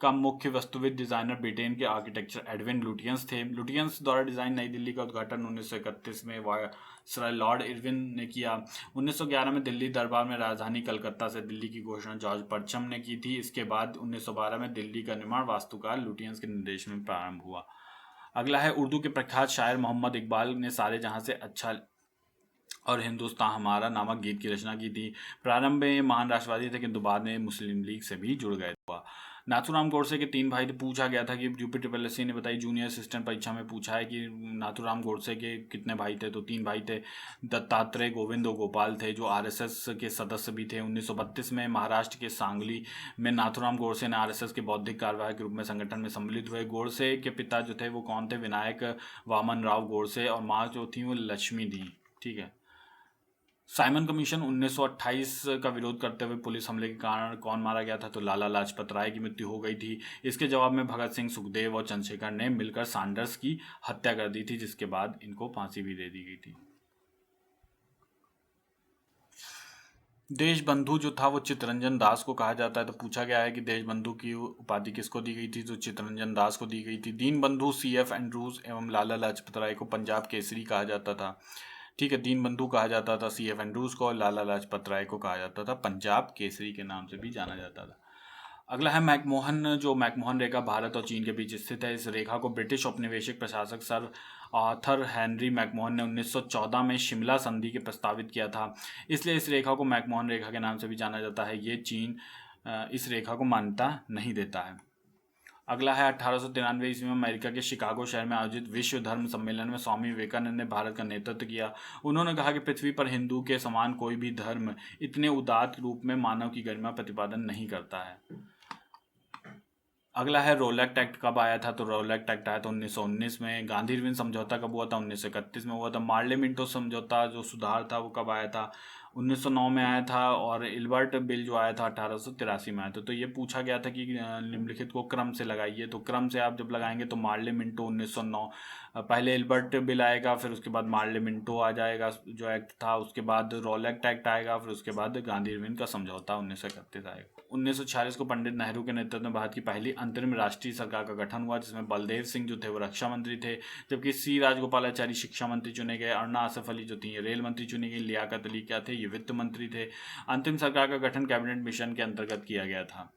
का मुख्य वास्तुविद डिजाइनर ब्रिटेन के आर्किटेक्चर एडविन लुटियंस थे। लुटियंस द्वारा डिजाइन नई दिल्ली का उद्घाटन 1931 में वायसराय लॉर्ड इरविन ने किया। 1911 में दिल्ली दरबार में राजधानी कलकत्ता से दिल्ली की घोषणा जॉर्ज परचम ने की थी। इसके बाद 1912 में दिल्ली का निर्माण वास्तुकार लुटियंस के निर्देशन में प्रारंभ हुआ। अगला है, उर्दू के प्रख्यात शायर मोहम्मद इकबाल ने सारे जहां से अच्छा और हिंदुस्तान हमारा नामक गीत की रचना की थी। प्रारंभ में महान राष्ट्रवादी थे, किंतु बाद में मुस्लिम लीग से भी जुड़ गए। नाथूराम गोडसे के 3 भाई थे। पूछा गया था कि यूपी ने बताई जूनियर असिस्टेंट परीक्षा में पूछा है कि नाथूराम गोडसे के कितने भाई थे, तो 3 भाई थे। दत्तात्रेय, गोविंद और गोपाल थे, जो आरएसएस के सदस्य भी थे। 1932 में महाराष्ट्र के सांगली में नाथूराम गोडसे ने आरएसएस के बौद्धिक कार्यवाहक के रूप में संगठन में सम्मिलित हुए। गोडसे के पिता जो थे वो कौन थे, विनायक वामन राव गोडसे, और माँ जो थी वो लक्ष्मी थी। ठीक है। साइमन कमीशन 1928 का विरोध करते हुए पुलिस हमले के कारण कौन मारा गया था, तो लाला लाजपत राय की मृत्यु हो गई थी। इसके जवाब में भगत सिंह, सुखदेव और चंद्रशेखर ने मिलकर सैंडर्स की हत्या कर दी थी, जिसके बाद इनको फांसी भी दे दी गई थी। देशबंधु जो था वो चित्तरंजन दास को कहा जाता है। तो पूछा गया है कि देशबंधु की उपाधि किसको दी गई थी, तो चित्तरंजन दास को दी गई थी। दीनबंधु CF एंड्रूज एवं लाला लाजपत राय को पंजाब केसरी कहा जाता था। ठीक है, दीनबंधु कहा जाता था CF एंड्रूज को, और लाला लाजपत राय को कहा जाता था पंजाब केसरी के नाम से भी जाना जाता था। अगला है, मैकमोहन रेखा भारत और चीन के बीच स्थित है। इस रेखा को ब्रिटिश औपनिवेशिक प्रशासक सर आर्थर हेनरी मैकमोहन ने 1914 में शिमला संधि के प्रस्तावित किया था। इसलिए इस रेखा को मैकमोहन रेखा के नाम से भी जाना जाता है। ये चीन इस रेखा को मान्यता नहीं देता है। अगला है 1893 ईस्वी में अमेरिका के शिकागो शहर में आयोजित विश्व धर्म सम्मेलन में स्वामी विवेकानंद ने भारत का नेतृत्व किया। उन्होंने कहा कि पृथ्वी पर हिंदू के समान कोई भी धर्म इतने उदात्त रूप में मानव की गरिमा प्रतिपादन नहीं करता है। अगला है रोलैक्ट एक्ट कब आया था। तो रोलैक्ट एक्ट आया था 1919 में। गांधी इरविन समझौता कब हुआ था, 1931 में हुआ था। मार्ले मिंटो समझौता जो सुधार था वो कब आया था, 1909 में आया था। और इल्बर्ट बिल जो आया था 1883 में आया था। तो ये पूछा गया था कि निम्नलिखित को क्रम से लगाइए। तो क्रम से आप जब लगाएंगे तो मार्ले मिंटो 1909, पहले इल्बर्ट बिल आएगा, फिर उसके बाद मार्ले मिंटो आ जाएगा जो एक्ट था, उसके बाद रोलैक्ट एक्ट आएगा, फिर उसके बाद गांधी इरविन का समझौता 1931 आएगा। 1946 को पंडित नेहरू के नेतृत्व में भारत की पहली अंतरिम राष्ट्रीय सरकार का गठन हुआ, जिसमें बलदेव सिंह जो थे वो रक्षा मंत्री थे, जबकि सी राजगोपालाचारी शिक्षा मंत्री चुने गए, अरुणा आसफ अली जो थी ये रेल मंत्री चुनी गई, लियाकत अली क्या थे ये वित्त मंत्री थे। अंतिम सरकार का गठन कैबिनेट मिशन के अंतर्गत किया गया था।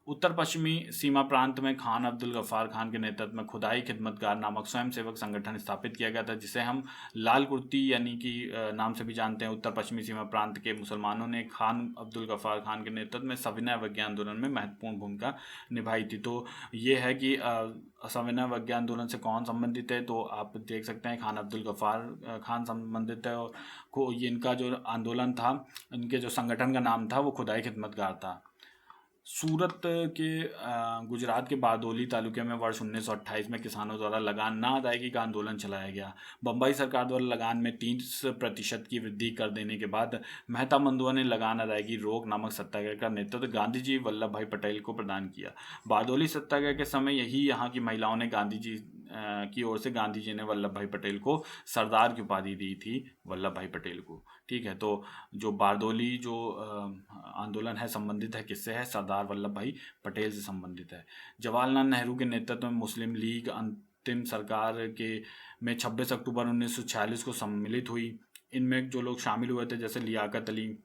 उत्तर पश्चिमी सीमा प्रांत में खान अब्दुल गफ्फार खान के नेतृत्व में खुदाई खिदमतगार नामक स्वयंसेवक संगठन स्थापित किया गया था, जिसे हम लाल कुर्ती यानी कि नाम से भी जानते हैं। उत्तर पश्चिमी सीमा प्रांत के मुसलमानों ने खान अब्दुल गफ्फार खान के नेतृत्व में सविनय अवज्ञा आंदोलन में महत्वपूर्ण भूमिका निभाई थी। तो ये है कि सविनय अवज्ञा आंदोलन से कौन संबंधित है, तो आप देख सकते हैं खान अब्दुल गफ्फार खान संबंधित है। और ये इनका जो आंदोलन था, इनके जो संगठन का नाम था वो खुदाई खिदमतगार था। सूरत के गुजरात के बारदोली तालुके में वर्ष 1928 में किसानों द्वारा लगान ना अदायगी का आंदोलन चलाया गया। बम्बई सरकार द्वारा लगान में 30% की वृद्धि कर देने के बाद मेहता मंदुआ ने लगान अदायगी रोक नामक सत्याग्रह का नेतृत्व गांधी जी वल्लभ भाई पटेल को प्रदान किया। बारदोली सत्याग्रह के समय यही यहाँ की महिलाओं ने गांधी जी की ओर से गांधी जी ने वल्लभ भाई पटेल को सरदार की उपाधि दी थी, वल्लभ भाई पटेल को। ठीक है, तो जो बारदोली जो आंदोलन है संबंधित है किससे है, सरदार वल्लभ भाई पटेल से संबंधित है। जवाहरलाल नेहरू के नेतृत्व में मुस्लिम लीग अंतिम सरकार के में 26 अक्टूबर 1946 को सम्मिलित हुई। इनमें जो लोग शामिल हुए थे जैसे लियाकत अली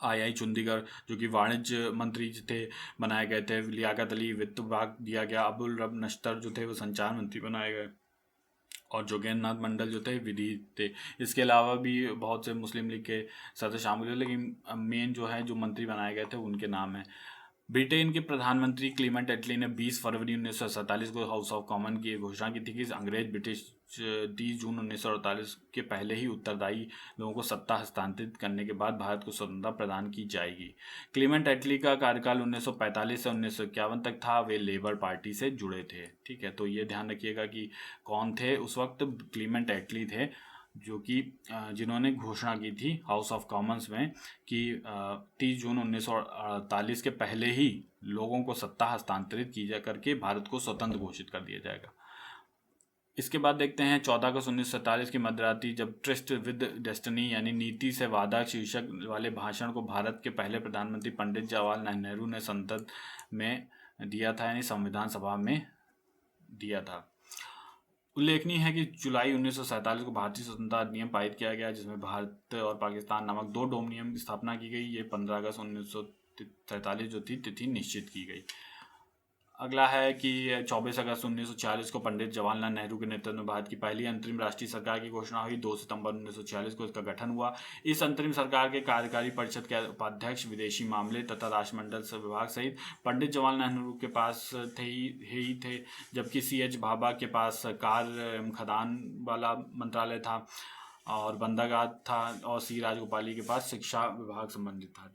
आई चंडीगढ़ जो कि वाणिज्य मंत्री थे बनाए गए थे, लियाकत अली वित्त विभाग दिया गया, अबुल रब नश्तर जो थे वो संचार मंत्री बनाए गए, और जोगेंद्र नाथ मंडल जो थे विधि थे। इसके अलावा भी बहुत से मुस्लिम लीग के सदस्य शामिल हुए, लेकिन मेन जो है जो मंत्री बनाए गए थे उनके नाम है। ब्रिटेन के प्रधानमंत्री क्लीमेंट एटली ने 20 फरवरी 1947 को हाउस ऑफ कॉमन की घोषणा की थी कि अंग्रेज ब्रिटिश 30 जून 1948 के पहले ही उत्तरदायी लोगों को सत्ता हस्तांतरित करने के बाद भारत को स्वतंत्रता प्रदान की जाएगी। क्लीमेंट एटली का कार्यकाल 1945 से 1951 तक था। वे लेबर पार्टी से जुड़े थे। ठीक है, तो ये ध्यान रखिएगा कि कौन थे उस वक्त। क्लीमेंट एटली थे जो कि जिन्होंने घोषणा की थी हाउस ऑफ कॉमन्स में कि 30 जून 1948 के पहले ही लोगों को सत्ता हस्तांतरित की जा करके भारत को स्वतंत्र घोषित कर दिया जाएगा। इसके बाद देखते हैं 14 अगस्त 1947 की मध्यरात्रि जब ट्रस्ट विद डेस्टिनी यानी नीति से वादा शीर्षक वाले भाषण को भारत के पहले प्रधानमंत्री पंडित जवाहरलाल नेहरू ने संसद में दिया था, यानी संविधान सभा में दिया था। उल्लेखनीय है कि जुलाई 1947 को भारतीय स्वतंत्रता अधिनियम पारित किया गया, जिसमें भारत और पाकिस्तान नामक 2 डोमिनियन की स्थापना की गई। ये 15 अगस्त 1947 जो थी तिथि निश्चित की गई। अगला है कि 24 अगस्त 1946 को पंडित जवाहरलाल नेहरू के नेतृत्व में भारत की पहली अंतरिम राष्ट्रीय सरकार की घोषणा हुई। 2 सितंबर 1946 को इसका गठन हुआ। इस अंतरिम सरकार के कार्यकारी परिषद के उपाध्यक्ष विदेशी मामले तथा राष्ट्रमंडल विभाग सहित पंडित जवाहरलाल नेहरू के पास ही थे, जबकि CH भाभा के पास कार्य एवं खदान वाला मंत्रालय था और बंदरगाह था, और सी राजगोपाली के पास शिक्षा विभाग संबंधित था।